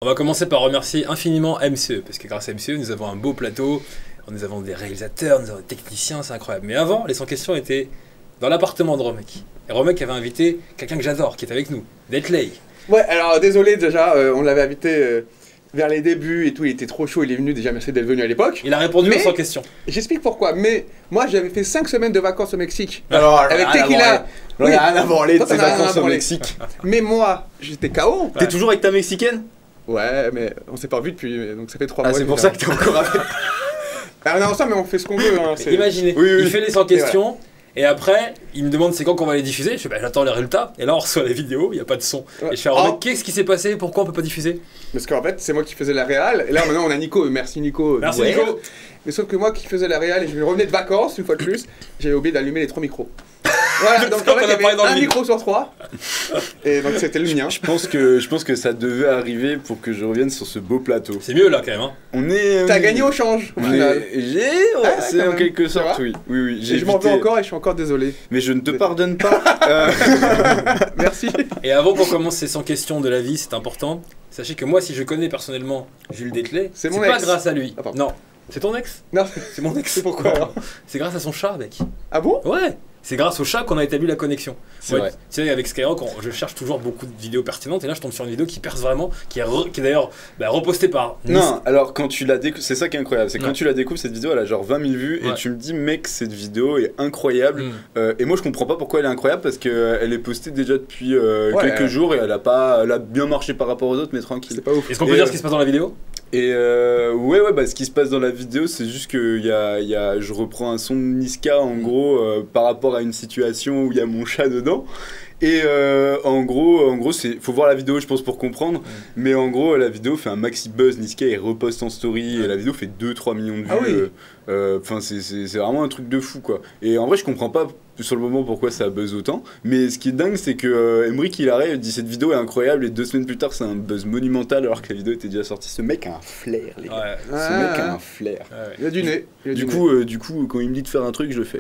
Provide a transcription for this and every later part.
On va commencer par remercier infiniment MCE, parce que grâce à MCE, nous avons un beau plateau, nous avons des réalisateurs, nous avons des techniciens, c'est incroyable. Mais avant, les 100 questions étaient dans l'appartement de Romek. Et Romek avait invité quelqu'un que j'adore, qui est avec nous, Detley. Ouais, alors désolé déjà, on l'avait invité vers les débuts et tout, il était trop chaud, il est venu, déjà merci d'être venu à l'époque. Il a répondu aux 100 questions. J'explique pourquoi, mais moi j'avais fait 5 semaines de vacances au Mexique. Alors, avec Tequila. Il n'y a rien à branler de Toi, tes t'en as rien vacances à au branler. Mexique. Mais moi, j'étais KO. T'es toujours avec ta mexicaine? Ouais, mais on s'est pas vu depuis, donc ça fait 3 Ah, mois. c'est pour ça que t'es encore avec. Ah, on est ensemble, mais on fait ce qu'on veut. Hein, Imaginez, Oui, oui. il fait les 100 questions, et après, il me demande c'est quand qu'on va les diffuser. Je fais, bah, j'attends les résultats, et là on reçoit la vidéo, il n'y a pas de son. Ouais. Et je fais, Romek, qu'est-ce qui s'est passé? Pourquoi on peut pas diffuser? Parce qu'en fait, c'est moi qui faisais la réal, et là maintenant on a Nico, merci Nico. Merci Ouais. Nico. Mais sauf que moi qui faisais la réal et je revenais de vacances une fois de plus, j'avais oublié d'allumer les 3 micros. Voilà, donc en fait, il y avait un micro sur 3, et donc c'était le mien. Je pense que ça devait arriver pour que je revienne sur ce beau plateau. C'est mieux là quand même, hein. On est. T'as gagné au change au final. C'est quand en même. quelque C'est sorte, vrai oui. Oui, oui. J'ai Et je m'en veux évité- encore et je suis encore désolé. Mais je ne te pardonne pas. Merci. Et avant qu'on commence ces 100 questions de la vie, c'est important. Sachez que moi, si je connais personnellement Jules Detley, C'est c'est mon pas ex. grâce à lui. Ah, pardon. Non, c'est ton ex? Non, C'est mon ex. c'est pourquoi alors? C'est grâce à son chat, mec. Ah bon? Ouais, c'est grâce au chat qu'on a établi la connexion. C'est Ouais, vrai. tu sais, avec Skyrock, je cherche toujours beaucoup de vidéos pertinentes et là je tombe sur une vidéo qui perce vraiment, qui est d'ailleurs repostée par Nice. Non, alors quand tu la découvres, c'est ça qui est incroyable, c'est que Ouais. quand tu la découvres cette vidéo, elle a genre 20 000 vues Ouais. et tu me dis mec cette vidéo est incroyable. Et moi je comprends pas pourquoi elle est incroyable parce qu'elle est postée déjà depuis quelques jours et elle a bien marché par rapport aux autres mais tranquille. C'est pas ouf. Est-ce qu'on peut Et, dire ce qui se passe dans la vidéo? Et ouais, bah, ce qui se passe dans la vidéo, c'est juste que je reprends un son de Niska en gros par rapport à une situation où il y a mon chat dedans. Et en gros, faut voir la vidéo, je pense, pour comprendre. Mais en gros, la vidéo fait un maxi buzz. Niska il reposte en story et la vidéo fait 2-3 millions de vues. Ah oui. Enfin, c'est vraiment un truc de fou quoi. Et en vrai, je comprends pas sur le moment pourquoi ça buzz autant. Mais ce qui est dingue, c'est que Emric il arrive, il dit cette vidéo est incroyable et 2 semaines plus tard, c'est un buzz monumental alors que la vidéo était déjà sortie. Ce mec a un flair, les gars. Ouais. Ce mec a un flair. Ouais. Il y a du nez. Il y a Du nez. coup, quand il me dit de faire un truc, je le fais.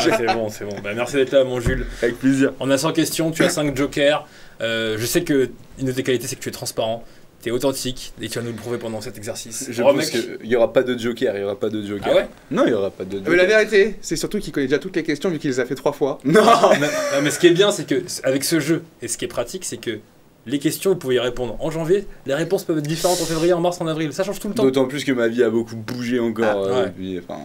C'est bon, c'est bon. Bah, merci d'être là, mon Jules. Avec plaisir. On a 100 questions, tu as 5 jokers. Je sais que une de tes qualités, c'est que tu es transparent, tu es authentique et tu vas nous le prouver pendant cet exercice. Je Romek- pense qu'il n'y aura pas de joker, il y aura pas de joker. Ah ouais? Non, il n'y aura pas de Mais la joker. vérité, c'est surtout qu'il connaît déjà toutes les questions vu qu'il les a fait 3 fois. Non. mais ce qui est bien, c'est que avec ce jeu, et ce qui est pratique, c'est que les questions, vous pouvez y répondre en janvier, les réponses peuvent être différentes en février, en mars, en avril, ça change tout le temps. D'autant plus que ma vie a beaucoup bougé encore. Ah, ouais. Et puis, enfin,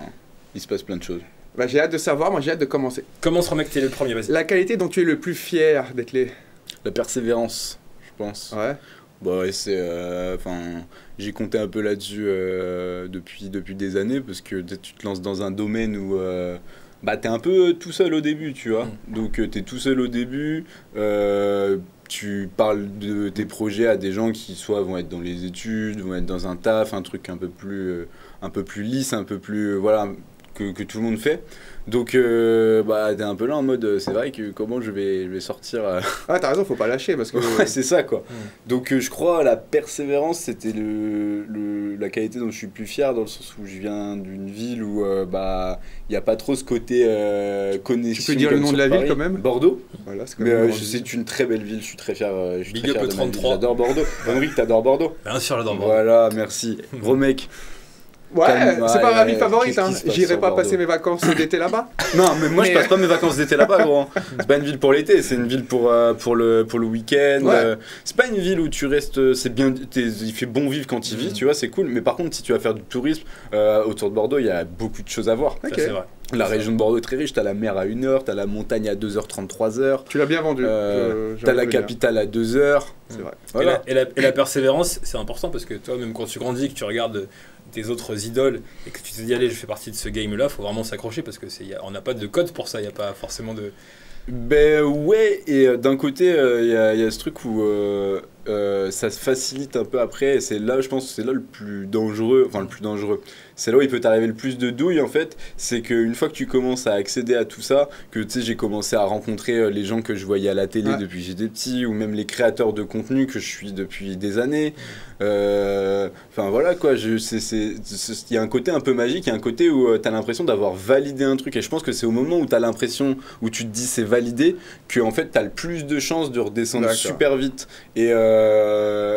il se passe plein de choses. Bah j'ai hâte de savoir, moi j'ai hâte de commencer. Comment se remettre, t'es le premier, vas-y. La qualité dont tu es le plus fier d'être les. La persévérance, je pense. Ouais. Bah ouais, c'est enfin j'ai compté un peu là-dessus depuis des années parce que tu te lances dans un domaine où bah t'es un peu tout seul au début, tu vois. Donc t'es tout seul au début, tu parles de tes projets à des gens qui soit vont être dans les études, vont être dans un taf, un truc un peu plus lisse, un peu plus voilà que tout le monde fait. Donc bah t'es un peu là en mode c'est vrai que comment je vais sortir Ah t'as raison, faut pas lâcher parce que. Ouais, c'est ça quoi. Donc je crois la persévérance c'était la qualité dont je suis plus fier dans le sens où je viens d'une ville où bah il y a pas trop ce côté connexion. Tu peux dire le comme nom de sur la ville Paris. quand même Bordeaux. Voilà, c'est quand Mais même une grande c'est une très belle ville, je suis très fier. Je suis Big très up fier le de ma ville. 33. J'adore Bordeaux. Henri, t'adores Bordeaux. Bien sûr, j'adore. Voilà, merci. Gros mec. Ouais, c'est pas ma ville ouais, favorite, qu'est-ce hein. qui se passe J'irai sur pas Bordeaux passer mes vacances d'été là-bas. Non, mais moi je Mais- passe pas mes vacances d'été là-bas, gros. C'est pas une ville pour l'été, c'est une ville pour le week-end. Ouais. C'est pas une ville où tu restes. C'est bien, il fait bon vivre quand il vit, tu vois, c'est cool. Mais par contre, si tu vas faire du tourisme autour de Bordeaux, il y a beaucoup de choses à voir. Ça, Ok. c'est vrai. La région de Bordeaux est très riche. T'as la mer à 1h, t'as la montagne à 2h, 33h. Tu l'as bien vendu. j'ai T'as envie la de le dire. capitale à 2h. C'est vrai. Voilà. Et la persévérance, c'est important parce que toi, même quand tu grandis, que tu regardes tes autres idoles et que tu te dis, allez, je fais partie de ce game-là, faut vraiment s'accrocher parce que on n'a pas de code pour ça, il n'y a pas forcément de. Ben ouais, et d'un côté, il y a ce truc où ça se facilite un peu après, et c'est là, je pense, que c'est là le plus dangereux, enfin le plus dangereux. C'est là où il peut t'arriver le plus de douille en fait, c'est qu'une fois que tu commences à accéder à tout ça, que tu sais, j'ai commencé à rencontrer les gens que je voyais à la télé Ouais. depuis que j'étais petit, ou même les créateurs de contenu que je suis depuis des années. Enfin voilà quoi, il y a un côté un peu magique, il y a un côté où t'as l'impression d'avoir validé un truc, et je pense que c'est au moment où t'as l'impression, où tu te dis c'est validé, que en fait t'as le plus de chances de redescendre D'accord. super vite. Et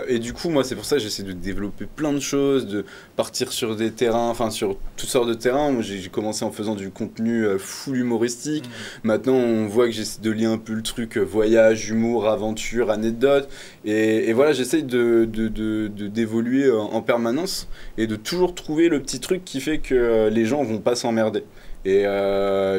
et du coup, moi, c'est pour ça que j'essaie de développer plein de choses, de partir sur des terrains, enfin sur toutes sortes de terrains. Moi, j'ai commencé en faisant du contenu full humoristique. Maintenant, on voit que j'essaie de lier un peu le truc voyage, humour, aventure, anecdote. Et voilà, j'essaie d'évoluer en permanence et de toujours trouver le petit truc qui fait que les gens vont pas s'emmerder. Et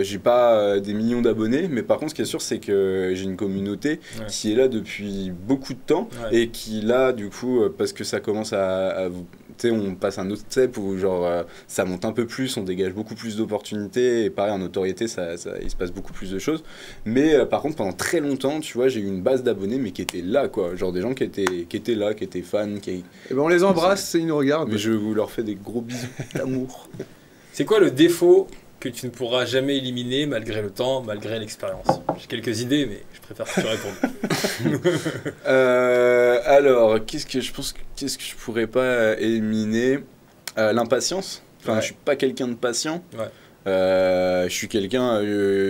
j'ai pas des millions d'abonnés, mais par contre ce qui est sûr c'est que j'ai une communauté qui est là depuis beaucoup de temps et qui là du coup parce que ça commence à tu sais, on passe un autre step où genre ça monte un peu plus, on dégage beaucoup plus d'opportunités et pareil en notoriété il se passe beaucoup plus de choses. Mais par contre pendant très longtemps tu vois j'ai eu une base d'abonnés mais qui était là quoi, genre des gens qui étaient là, qui étaient fans. Et ben on les embrasse et ils nous regardent. Mais je vous leur fais des gros bisous d'amour. C'est quoi le défaut que tu ne pourras jamais éliminer malgré le temps, malgré l'expérience? J'ai quelques idées, mais je préfère que tu répondes. Alors, qu'est-ce que je pourrais pas éliminer? L'impatience. Enfin, je suis pas quelqu'un de patient. Je suis quelqu'un,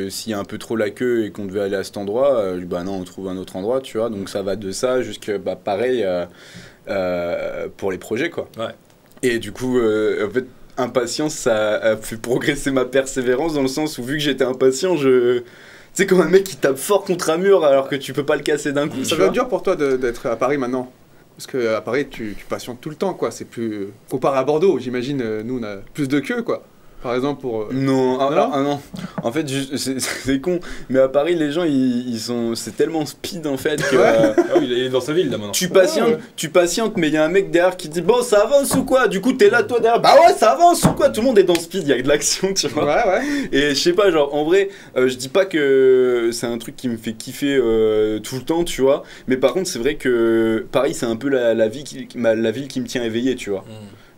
s'il y a un peu trop la queue et qu'on devait aller à cet endroit, bah non, on trouve un autre endroit, tu vois. Donc ça va de ça jusqu'à, bah pareil, pour les projets, quoi. Et du coup, en fait, impatience, ça a fait progresser ma persévérance dans le sens où vu que j'étais impatient, tu sais, comme un mec qui tape fort contre un mur alors que tu peux pas le casser d'un coup. Ça doit être dur pour toi d'être à Paris maintenant. Parce qu'à Paris, tu patientes tout le temps, quoi. C'est plus... Comparé à Bordeaux, j'imagine, nous, on a plus de queue, quoi. Par exemple, pour... Non. En fait, c'est con. Mais à Paris, les gens, c'est tellement speed, en fait, que... il est dans sa ville, là, maintenant. Tu patientes, mais il y a un mec derrière qui dit « Bon, ça avance ou quoi ?» Du coup, t'es là, toi, derrière. « Bah ouais, ça avance ou quoi ?» Tout le monde est dans speed, il y a de l'action, tu vois. Ouais. Et je sais pas, genre, en vrai, je dis pas que c'est un truc qui me fait kiffer tout le temps, tu vois. Mais par contre, c'est vrai que Paris, c'est un peu la ville qui me tient éveillé, tu vois.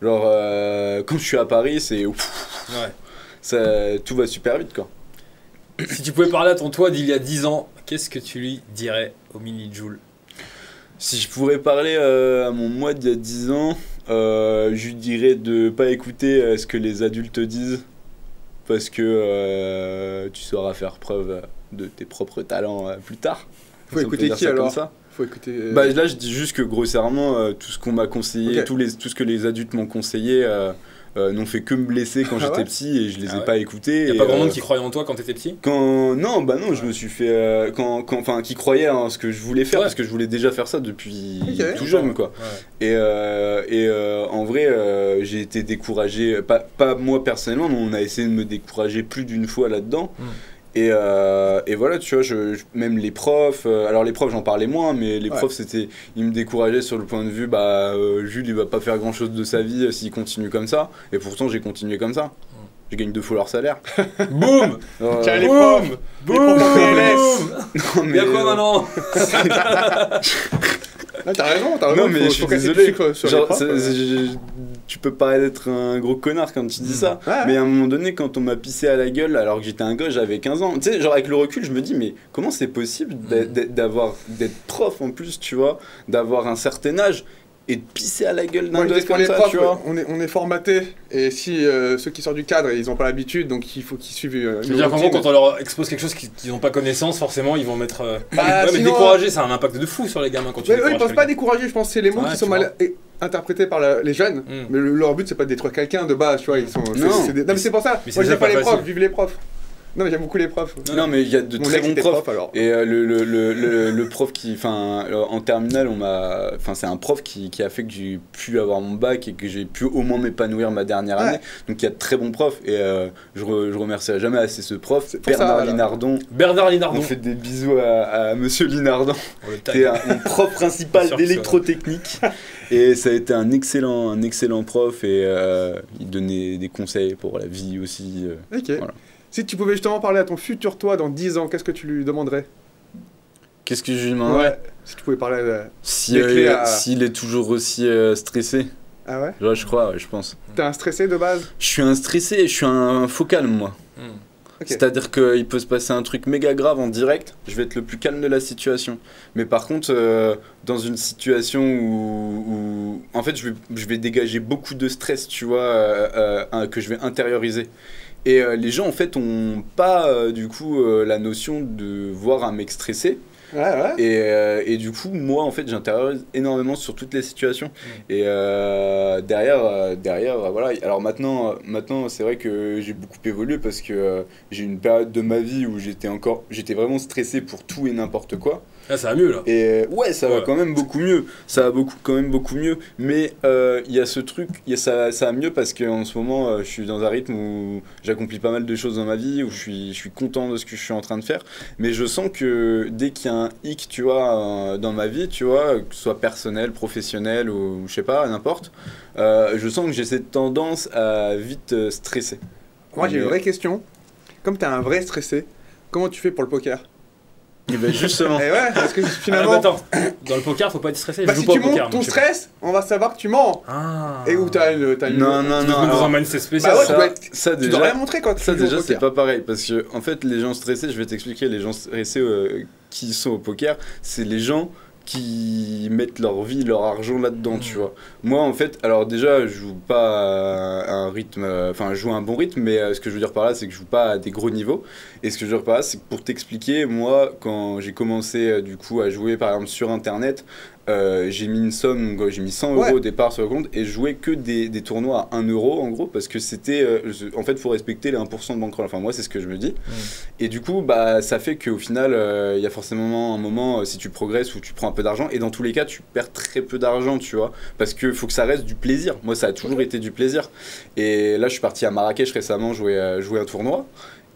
Genre, quand je suis à Paris, c'est... tout va super vite, quoi. Si tu pouvais parler à ton toi d'il y a 10 ans, qu'est-ce que tu lui dirais au mini Jul? Si je pourrais parler à mon moi d'il y a 10 ans, je lui dirais de pas écouter ce que les adultes disent, parce que tu sauras faire preuve de tes propres talents plus tard. Faut écouter qui alors? Faut écouter... Bah, là, je dis juste que grossièrement, tout ce qu'on m'a conseillé, tout ce que les adultes m'ont conseillé n'ont fait que me blesser quand j'étais petit et je les ai pas écoutés. Y'a pas grand monde qui croyait en toi quand t'étais petit? Non, je me suis fait... qui croyait en ce que je voulais faire, parce que je voulais déjà faire ça depuis tout jeune, quoi. Et en vrai, j'ai été découragé, pas moi personnellement, mais on a essayé de me décourager plus d'une fois là-dedans. Et voilà, tu vois, même les profs, alors les profs j'en parlais moins, mais les profs ils me décourageaient sur le point de vue, Jules il va pas faire grand chose de sa vie s'il continue comme ça, et pourtant j'ai continué comme ça. Je gagne 2 fois leur salaire. Boum. Tiens les profs. Boum. Non mais... Y'a quoi maintenant? T'as raison. Non mais je suis désolé. Tu peux paraître un gros connard quand tu dis ça, mais à un moment donné, quand on m'a pissé à la gueule alors que j'étais un gosse, j'avais 15 ans, tu sais, genre avec le recul, je me dis, mais comment c'est possible d'être prof en plus, tu vois, d'avoir un certain âge et de pisser à la gueule d'un gosse comme ça, tu vois. On est formaté, et si ceux qui sortent du cadre, ils n'ont pas l'habitude, donc il faut qu'ils suivent C'est-à-dire qu'en gros, quand on leur expose quelque chose qu'ils n'ont pas connaissance, forcément, ils vont mettre... mais décourager, ça a un impact de fou sur les gamins quand tu décourages. Eux, ils pensent pas décourager, je pense, c'est les mots qui sont mal interprétés par les jeunes, mais leur but, c'est pas de détruire quelqu'un de base, tu vois, ils sont... Non, mais c'est pour ça, moi j'aime pas les profs, vive les profs. Non mais j'aime beaucoup les profs. Non mais il y a de très bons profs. Et le prof qui, en terminale, c'est un prof qui a fait que j'ai pu avoir mon bac et que j'ai pu au moins m'épanouir ma dernière année. Donc il y a de très bons profs et je remercierai jamais assez ce prof. Bernard Linardon. On fait des bisous à Monsieur Linardon. C'était mon prof principal d'électrotechnique. Et ça a été un excellent prof et il donnait des conseils pour la vie aussi. Voilà. Si tu pouvais justement parler à ton futur toi dans 10 ans, qu'est-ce que tu lui demanderais? Qu'est-ce que je lui demanderais? Si tu pouvais parler s'il est toujours aussi stressé. Ah ouais? Genre, je crois, je pense. T'es un stressé de base? Je suis un stressé, je suis un faux calme, moi. C'est-à-dire qu'il peut se passer un truc méga grave en direct, je vais être le plus calme de la situation. Mais par contre, dans une situation où en fait, je vais dégager beaucoup de stress, tu vois, que je vais intérioriser. Et les gens, en fait, ont pas, du coup, la notion de voir un mec stressé. Et du coup, moi, en fait, j'intériorise énormément sur toutes les situations. Et derrière, voilà. Alors maintenant c'est vrai que j'ai beaucoup évolué parce que j'ai une période de ma vie où j'étais vraiment stressé pour tout et n'importe quoi. Là, ça va mieux, là. Et ouais, ça va quand même beaucoup mieux. Ça va quand même beaucoup mieux. Mais il y a ce truc, ça va mieux parce qu'en ce moment, je suis dans un rythme où j'accomplis pas mal de choses dans ma vie, où je suis content de ce que je suis en train de faire. Mais je sens que dès qu'il y a un hic, tu vois, dans ma vie, tu vois, que ce soit personnel, professionnel ou je sais pas, n'importe, je sens que j'ai cette tendance à vite stresser. Moi, j'ai une vraie question. Comme t'es un vrai stressé, comment tu fais pour le poker ? Et ben justement. Et ouais, parce que finalement. Attends, dans le poker, faut pas être stressé. Si tu montes ton stress, on va savoir que tu mens. Et où t'as une. Non. Vous emmène, c'est spécial. Bah ouais, tu déjà, dois rien montrer quand tu ça déjà, c'est pas pareil. Parce que, en fait, les gens stressés, je vais t'expliquer, les gens stressés qui sont au poker, c'est les gens qui mettent leur vie, leur argent là-dedans, tu vois. Moi, en fait, alors déjà, je joue pas à un rythme, enfin, je joue à un bon rythme, mais ce que je veux dire par là, c'est que je joue pas à des gros niveaux. Et ce que je veux dire par là, c'est que pour t'expliquer, moi, quand j'ai commencé, du coup, à jouer, par exemple, sur Internet, j'ai mis une somme, j'ai mis 100 € au départ sur le compte et je jouais que des tournois à 1 € en gros parce que c'était en fait faut respecter les 1% de bankroll, enfin moi c'est ce que je me dis. Et du coup bah ça fait qu'au final il y a forcément un moment si tu progresses où tu prends un peu d'argent et dans tous les cas tu perds très peu d'argent, tu vois, parce que faut que ça reste du plaisir. Moi ça a toujours été du plaisir et là je suis parti à Marrakech récemment jouer un tournoi.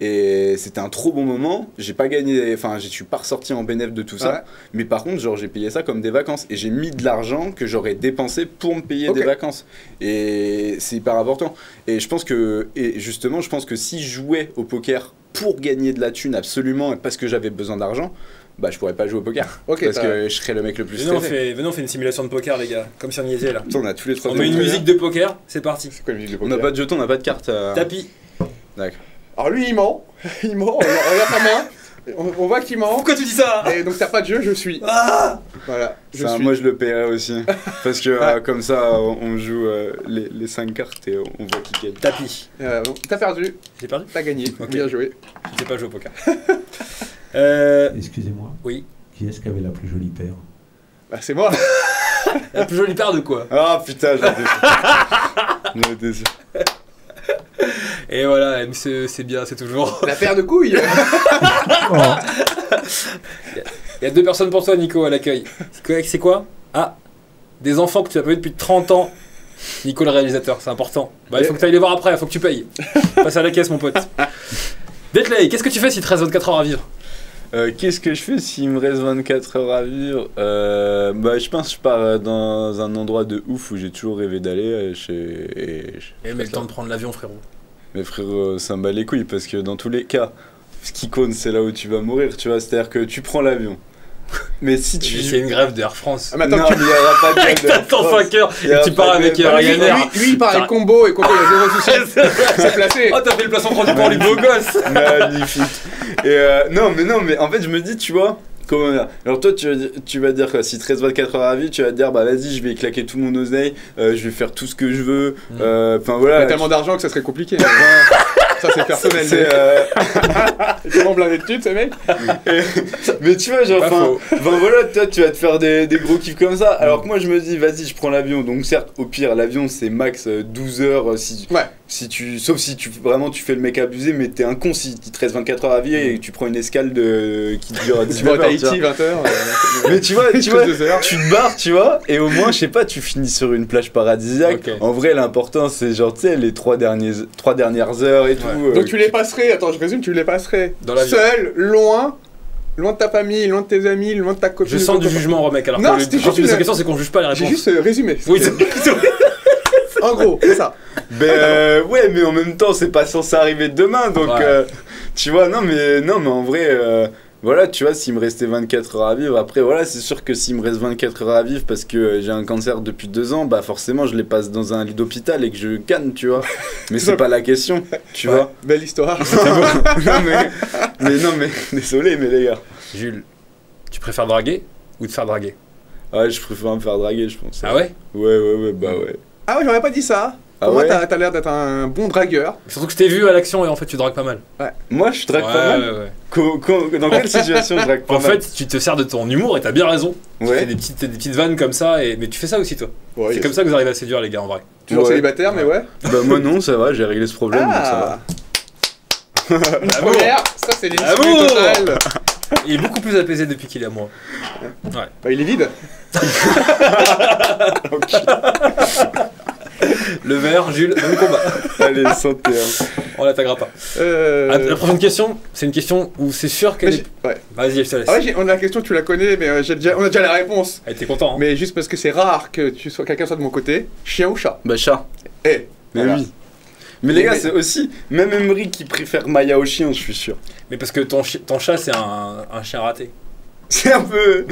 Et c'était un trop bon moment, j'ai pas gagné, enfin je suis pas ressorti en bénéfice de tout ça, mais par contre genre j'ai payé ça comme des vacances et j'ai mis de l'argent que j'aurais dépensé pour me payer des vacances et c'est hyper important. Et je pense que, justement je pense que si je jouais au poker pour gagner de la thune absolument et parce que j'avais besoin d'argent, bah je pourrais pas jouer au poker parce que je serais le mec le plus stressé. Venez on fait une simulation de poker les gars, comme si on y était là. On a tous les trois. On met une musique de poker, c'est parti. C'est quoi la musique de poker ? On n'a pas de jetons, on n'a pas de carte. Tapis. D'accord. Alors lui il ment, regarde ta main, on voit qu'il ment. Pourquoi tu dis ça ? Et donc t'as pas de jeu, je suis. Voilà, moi je le paierais aussi, parce que comme ça on joue les 5 cartes et on voit qui gagne. Tapis. T'as perdu. J'ai perdu ? T'as gagné, bien joué. Je sais pas jouer au poker. Excusez-moi. Oui. Qui est-ce qui avait la plus jolie paire ? Bah c'est moi. La plus jolie paire de quoi ? Ah putain, j'étais sûr. Et voilà, MCE, c'est bien, c'est toujours. La paire de couilles. Il y a 2 personnes pour toi, Nico, à l'accueil. C'est quoi ? Ah, des enfants que tu as pas vu depuis 30 ans. Nico, le réalisateur, c'est important. Bah, il faut que tu ailles les voir après, il faut que tu payes. Passe à la caisse, mon pote. Detley, qu'est-ce que tu fais s'il te reste 24 heures à vivre ? Qu'est-ce que je fais s'il me reste 24 heures à vivre ? Bah, je pense que je pars dans un endroit de ouf où j'ai toujours rêvé d'aller. Mais le temps de prendre l'avion, frérot. Mais frérot, ça me bat les couilles parce que dans tous les cas, ce qui compte, c'est là où tu vas mourir, tu vois. C'est-à-dire que tu prends l'avion. Mais si tu. C'est une grève de Air France. Ah, mais attends, non, mais il n'y aura pas de grève de Air France. T'attends 5 heures et tu pars avec Ryanair. Lui, il part avec combo et combo, il y a zéro souci. C'est placé. Oh, t'as fait le placement produit pour les beaux gosses. Magnifique. Et non, mais en fait, je me dis, tu vois. Alors toi tu vas dire quoi, si 13-24 heures à vivre, tu vas te dire bah vas-y je vais claquer tout mon oseille, je vais faire tout ce que je veux, enfin voilà. Il y a tellement d'argent que ça serait compliqué. Ça c'est personnel. Il est tellement blindé de thunes ce mec. Mais tu vois genre voilà, toi tu vas te faire des gros kiffs comme ça, alors que moi je me dis vas-y je prends l'avion, donc certes au pire l'avion c'est max 12 heures sauf si tu vraiment tu fais le mec abusé, mais t'es un con si tu te restes 24 heures à vivre et que tu prends une escale qui dure 10 heures. Tahiti 20 heures. Mais tu vois, tu te barres, tu vois, et au moins, je sais pas, tu finis sur une plage paradisiaque. Okay. En vrai, l'important, c'est genre, tu sais, les 3 dernières heures et tout. Donc tu les passerais, attends, je résume, tu les passerais seul, loin de ta famille, loin de tes amis, loin de ta copine. Je sens du jugement, mec. Alors non, que la question, c'est qu'on juge pas les réponses. J'ai juste résumé. Oui, en gros, c'est ça. Ouais, mais en même temps, c'est pas censé arriver demain, donc tu vois, non, mais en vrai. Voilà, tu vois, s'il me restait 24 heures à vivre, après, voilà, c'est sûr que s'il me reste 24 heures à vivre parce que j'ai un cancer depuis 2 ans, bah forcément, je les passe dans un lit d'hôpital et que je canne, tu vois. Mais c'est pas la question, tu vois. Belle histoire. Non, mais désolé, mais les gars. Jules, tu préfères draguer ou te faire draguer ? Ouais, je préfère me faire draguer, je pense. Ah ouais ? Ouais, bah ouais. Ah ouais, j'aurais pas dit ça. Pour moi, t'as l'air d'être un bon dragueur. Surtout que je t'ai vu à l'action et en fait, tu dragues pas mal. Ouais. Moi, je drague pas mal. Dans quelle situation je drague pas mal? En fait, tu te sers de ton humour et t'as bien raison. Tu Ouais. fais des petites vannes comme ça, mais tu fais ça aussi, toi. Ouais, c'est comme ça que vous arrivez à séduire les gars, en vrai. Toujours célibataire, mais ouais. Bah, moi, non, ça va, j'ai réglé ce problème, donc ça va. La première, ça c'est l'émission totale. Il est beaucoup plus apaisé depuis qu'il est à moi. Ouais. Bah, il est vide. Le verre, Jules, même combat. Allez, santé. On l'attaquera pas. La prochaine question, c'est une question où c'est sûr qu'elle est... Ouais. Vas-y, je te laisse. Ah ouais, on a la question, tu la connais, mais on a déjà la réponse. T'es content, hein? Mais juste parce que c'est rare que quelqu'un soit de mon côté. Chien ou chat? Bah, chat. Mais voilà. Oui. Mais les gars, c'est aussi, même Emery qui préfère Maya au chien, je suis sûr. Mais parce que ton chat, c'est un chien raté. C'est un peu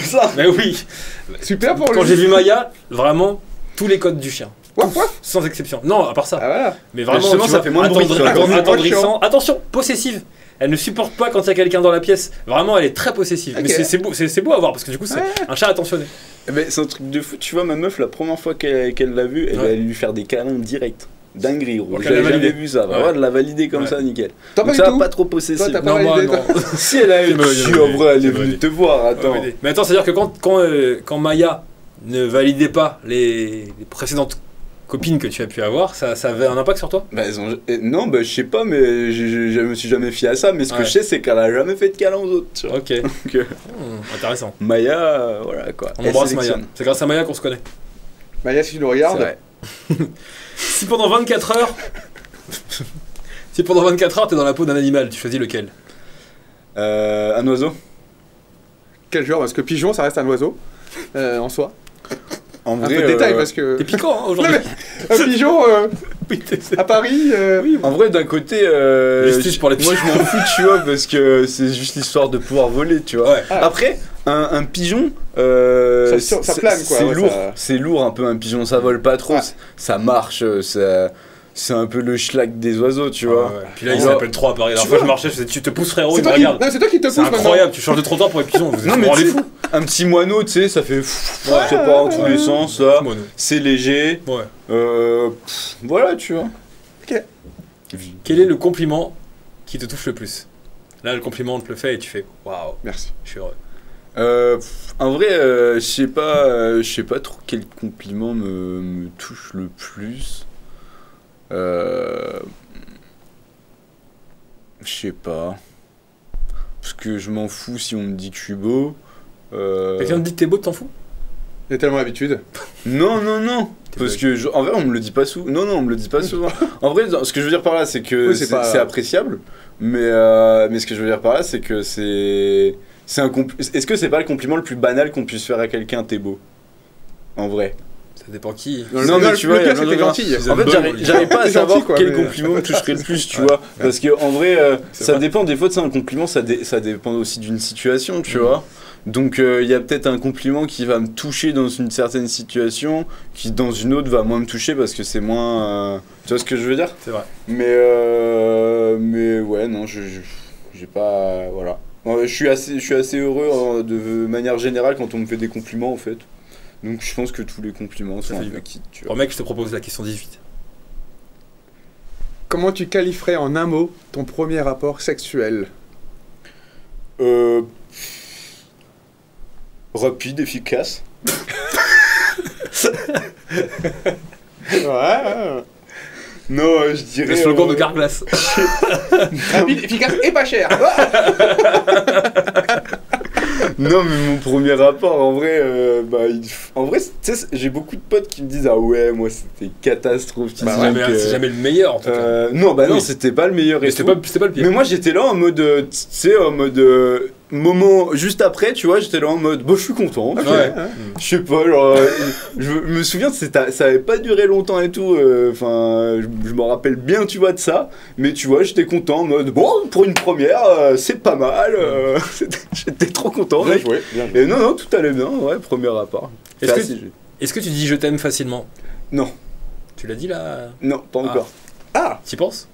ça. Mais oui. Super pour lui. Quand j'ai vu Maya, vraiment, tous les codes du chien. Waf, waf. Sans exception. Non, à part ça. Ah voilà. Mais vraiment, justement, ça fait moins de bruit, tu vois. attendrissant. Attention, possessive. Elle ne supporte pas quand il y a quelqu'un dans la pièce. Vraiment, elle est très possessive. Okay. Mais c'est beau à voir parce que du coup, c'est un chat attentionné. Mais c'est un truc de fou. Tu vois, ma meuf, la première fois qu'elle l'a vu, elle allait lui faire des câlins direct. Dinguerie, gros. J'avais jamais vu ça. Bah, ouais, de la valider comme ça, nickel. Donc ça, pas trop possessif. Toi, t'as pas validé, toi. Si elle a eu. Si, en vrai, elle est venue te voir. Attends. Mais attends, c'est-à-dire que quand Maya ne validait pas les précédentes copines que tu as pu avoir, ça avait un impact sur toi? Bah, non, bah, je sais pas, mais je me suis jamais fié à ça. Mais ce que je sais, c'est qu'elle a jamais fait de câlin aux autres. Tu vois. Ok. Intéressant. Maya, voilà quoi. On embrasse Maya. C'est grâce à Maya qu'on se connaît. Maya, si tu le regardes. Si pendant 24 heures. Si pendant 24 heures t'es dans la peau d'un animal, tu choisis lequel? Un oiseau. Quel genre? Parce que pigeon, ça reste un oiseau en soi. En vrai, un peu de détail parce que. T'es piquant hein, aujourd'hui. Un pigeon à Paris. Oui, en vrai, d'un côté, justice pour les moi je m'en fous, tu vois, parce que c'est juste l'histoire de pouvoir voler, tu vois. Ouais. Après, un pigeon, ça plane quoi. C'est lourd, c'est lourd un peu un pigeon, ça vole pas trop, ça marche, c'est un peu le schlag des oiseaux, tu vois. Ouais. Puis là, il s'appelle 3 à Paris. La fois je marchais, je faisais, tu te pousses frérot, il me regarde. Non, c'est toi qui te pousses. C'est incroyable, tu changes de trottoir pour les pigeons. Non, mais tu fou. Un petit moineau, tu sais, ça fait. Ça part en tous les sens, là. C'est léger. Ouais. Voilà, tu vois. Ok. Quel est le compliment qui te touche le plus? Là, le compliment, on te le fait et tu fais waouh, merci, je suis heureux. En vrai, je sais pas trop quel compliment me touche le plus. Je sais pas. Parce que je m'en fous si on me dit que je suis beau. Quelqu'un te dit que t'es beau, t'en fous? J'ai tellement l'habitude. Non. Parce que, en vrai, on me le dit pas souvent. Non, on me le dit pas souvent. En vrai, ce que je veux dire par là, c'est que c'est appréciable. Mais ce que je veux dire par là, c'est que c'est est-ce que c'est pas le compliment le plus banal qu'on puisse faire à quelqu'un, t'es beau? En vrai. Ça dépend qui. Non, mais tu vois, c'était gentil. En fait, j'arrive pas à savoir quel compliment me toucherait le plus, tu vois. Parce que en vrai, ça dépend. Des fois, c'est un compliment, ça dépend aussi d'une situation, tu vois. Donc, il y a peut-être un compliment qui va me toucher dans une certaine situation, qui dans une autre va moins me toucher parce que c'est moins. Tu vois ce que je veux dire? C'est vrai. Mais ouais, non, j'ai pas. Voilà. Je suis assez heureux de manière générale quand on me fait des compliments, en fait. Donc je pense que tous les compliments sont un peu quittes, tu vois. Mec, je te propose la question 18. Comment tu qualifierais en un mot ton premier rapport sexuel? Rapide, efficace. Ouais. Non, je dirais... Le slogan de Carglass. Rapide, efficace et pas cher. Non, mais mon premier rapport, en vrai, en vrai, tu sais, j'ai beaucoup de potes qui me disent ah ouais, moi c'était catastrophique. C'est jamais le meilleur en tout cas. Non, non, c'était pas le meilleur. Mais c'était pas le pire. Mais moi j'étais là en mode, tu sais, moment juste après, tu vois, j'étais là en mode je suis content. Okay. Ouais. Je sais pas, genre, je me souviens que ça avait pas duré longtemps et tout. Enfin, je me rappelle bien, tu vois, de ça. Mais tu vois, j'étais content en mode pour une première, c'est pas mal. J'étais trop content. Bien joué. Et non, tout allait bien, ouais, premier rapport. Est-ce que tu dis je t'aime facilement? Non. Tu l'as dit là? Non, pas encore. Ah! T'y penses?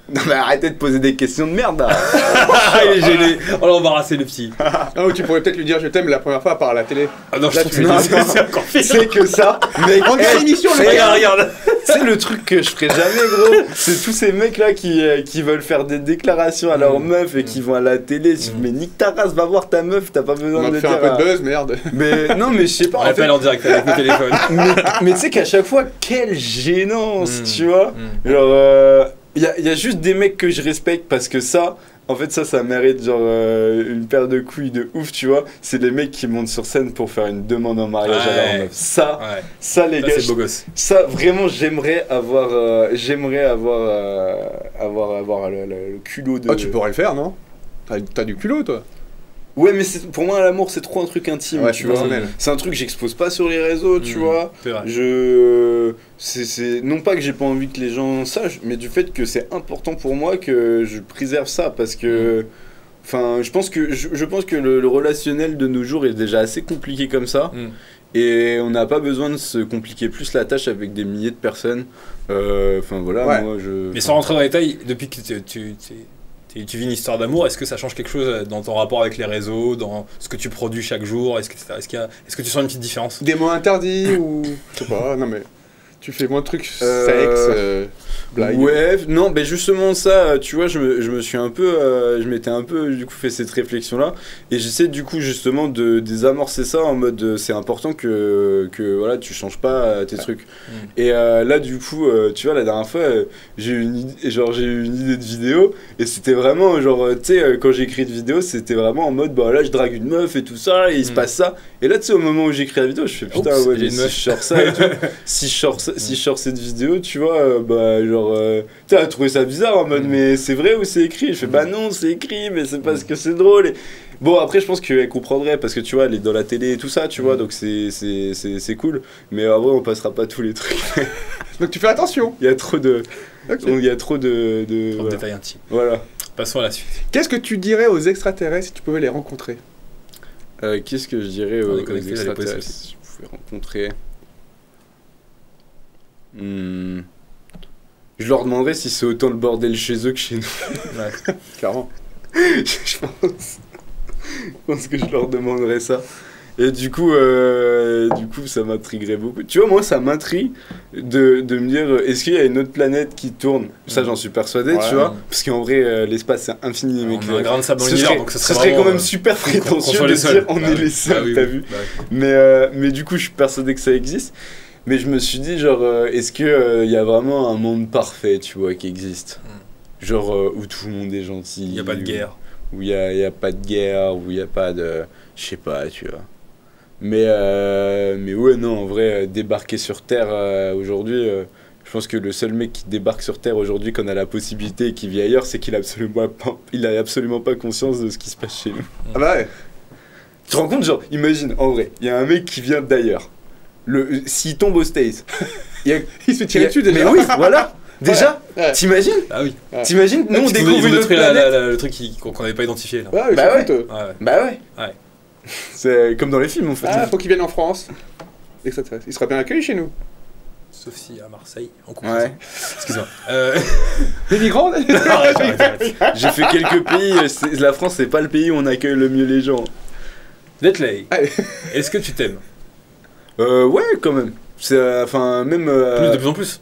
Non mais arrêtez de poser des questions de merde là. Il est gêné. On l'a embarrassé le petit. Ah, ou tu pourrais peut-être lui dire je t'aime la première fois par la télé. Ah non, je trouve c'est encore pire. C'est que ça. Mec, regarde l'émission, regarde. C'est le truc que je ferai jamais, gros. C'est tous ces mecs là qui veulent faire des déclarations à leur meuf et qui vont à la télé. Mais nique ta race, va voir ta meuf, t'as pas besoin de faire un peu de buzz, merde. Mais non, mais je sais pas. On appelle en direct avec le téléphone. Mais tu sais qu'à chaque fois, quelle gênance, tu vois. Genre, il y a juste des mecs que je respecte parce que ça. En fait, ça mérite genre une paire de couilles de ouf, tu vois. C'est les mecs qui montent sur scène pour faire une demande en mariage à leur meuf. Ça, les gars, c'est beau gosse. Ça, vraiment, j'aimerais avoir le culot de. Ah, tu pourrais le faire, non? T'as du culot, toi? Ouais, mais pour moi, l'amour, c'est trop un truc intime, tu vois. C'est un truc que j'expose pas sur les réseaux, tu vois. C'est non pas que j'ai pas envie que les gens sachent, mais du fait que c'est important pour moi que je préserve ça, parce que... Enfin, je pense que le relationnel de nos jours est déjà assez compliqué comme ça. Et on n'a pas besoin de se compliquer plus la tâche avec des milliers de personnes. Enfin, voilà, moi, Mais sans rentrer dans les détails, depuis que tu vis une histoire d'amour, est-ce que ça change quelque chose dans ton rapport avec les réseaux, dans ce que tu produis chaque jour? Est-ce que tu sens une petite différence? Des mots interdits ou... Je sais pas, non mais... Tu fais moins de trucs sexe, blague. Ouais, non, ben justement ça, tu vois, je m'étais un peu du coup fait cette réflexion là, et j'essaie du coup justement de désamorcer ça en mode c'est important que voilà, tu changes pas tes trucs. Et là du coup, tu vois, la dernière fois j'ai eu une idée de vidéo, et c'était vraiment genre, tu sais, quand j'ai écrit une vidéo, c'était vraiment en mode bah là je drague une meuf et tout ça, et il se passe ça, et là tu sais, au moment où j'écris la vidéo, je fais putain, ouais, mais si je sors ça et tout, si je sors cette vidéo, tu vois, bah genre, tu as trouvé ça bizarre en mode, mais c'est vrai ou c'est écrit? Je fais bah non, c'est écrit, mais c'est parce que c'est drôle. Et... Bon, après, je pense qu'elle comprendrait parce que tu vois, elle est dans la télé et tout ça, tu vois, donc c'est cool. Mais en vrai, on passera pas tous les trucs. Donc tu fais attention. Il y a trop de. Okay. Donc il y a trop de voilà. Détails intimes. Voilà. Passons à la suite. Qu'est-ce que tu dirais aux extraterrestres si tu pouvais les rencontrer? Qu'est-ce que je dirais aux extraterrestres si je pouvais rencontrer? Je leur demanderais si c'est autant le bordel chez eux que chez nous. Ouais, clairement. Je pense que je leur demanderais ça. Et du coup ça m'intriguerait beaucoup. Tu vois, moi, ça m'intrigue de me dire, est-ce qu'il y a une autre planète qui tourne? Ça, j'en suis persuadé, tu vois. Parce qu'en vrai, l'espace, c'est infini. On a un grain de sable dans l'univers, donc ce serait quand même super prétentieux de dire on est les seuls, t'as vu. Mais du coup, je suis persuadé que ça existe. Mais je me suis dit, genre, est-ce qu'il y a vraiment un monde parfait, tu vois, qui existe? Genre, où tout le monde est gentil. Il n'y a pas de guerre. Où il n'y a pas de guerre, où il n'y a pas de... Je sais pas, tu vois. Mais ouais, non, en vrai, débarquer sur Terre aujourd'hui, je pense que le seul mec qui débarque sur Terre aujourd'hui, qu'on a la possibilité et qui vit ailleurs, c'est qu'il a absolument pas conscience de ce qui se passe chez nous. Ah bah ouais. Tu te rends compte, genre, imagine, en vrai, il y a un mec qui vient d'ailleurs. S'il tombe au States, il se fait tirer dessus déjà. Mais oui, voilà. Déjà, t'imagines? Ah oui. T'imagines? Nous, on découvre une autre planète. Le truc qu'on n'avait pas identifié là. Ouais, bah ouais. C'est comme dans les films en fait. Faut qu'ils viennent en France. Ils seraient bien accueillis chez nous. Sauf si à Marseille, en coupe. Ouais. Excuse-moi. Les migrants. Arrête. J'ai fait quelques pays. La France, c'est pas le pays où on accueille le mieux les gens. Netley, est-ce que tu t'aimes? Ouais, quand même. Enfin, même. De plus en plus.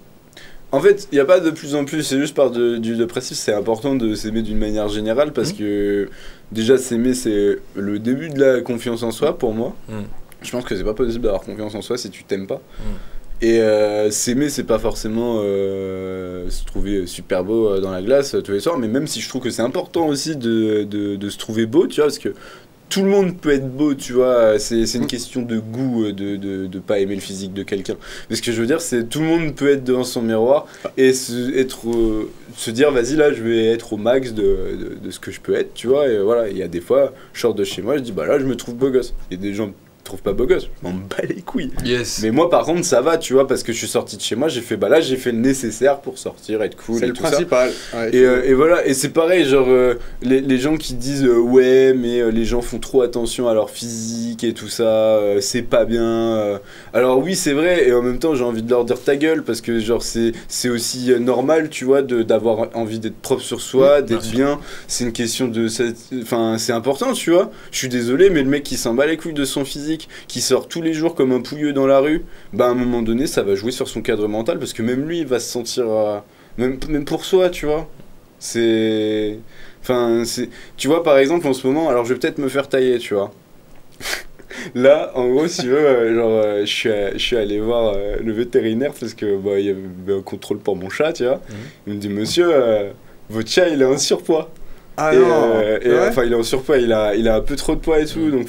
En fait, il n'y a pas de plus en plus, c'est juste par du principe, c'est important de s'aimer d'une manière générale parce que déjà s'aimer, c'est le début de la confiance en soi pour moi. Je pense que c'est pas possible d'avoir confiance en soi si tu t'aimes pas. Et s'aimer, c'est pas forcément se trouver super beau dans la glace tous les soirs, mais même si je trouve que c'est important aussi de se trouver beau, tu vois, parce que tout le monde peut être beau, tu vois, c'est une question de goût, de pas aimer le physique de quelqu'un. Mais ce que je veux dire, c'est tout le monde peut être devant son miroir et se dire, vas-y, là, je vais être au max de ce que je peux être, tu vois. Et voilà, il y a des fois, je sors de chez moi, je dis, bah là, je me trouve beau gosse. Il y a des gens trouve pas beau gosse, je m'en bats les couilles. Yes. Mais moi, par contre, ça va, tu vois, parce que je suis sorti de chez moi, j'ai fait le nécessaire pour sortir, être cool. C'est le principal. Ouais, et voilà, et c'est pareil, genre, les gens qui disent ouais, mais les gens font trop attention à leur physique et tout ça, c'est pas bien. Alors oui, c'est vrai, et en même temps, j'ai envie de leur dire ta gueule, parce que genre, c'est aussi normal, tu vois, d'avoir envie d'être propre sur soi, d'être bien. C'est une question de. Enfin, c'est important, tu vois. Je suis désolé, mais le mec qui s'en bat les couilles de son physique, qui sort tous les jours comme un pouilleux dans la rue, bah à un moment donné, ça va jouer sur son cadre mental, parce que même lui, il va se sentir. Même pour soi, tu vois. C'est. Enfin, tu vois, par exemple, en ce moment, alors je vais peut-être me faire tailler, tu vois. Là, en gros, si tu veux, je suis allé voir le vétérinaire parce que il y avait un contrôle pour mon chat, tu vois. Il me dit, monsieur, votre chat, il est en surpoids. Ah non. Enfin, il est en surpoids, il a un peu trop de poids et tout, donc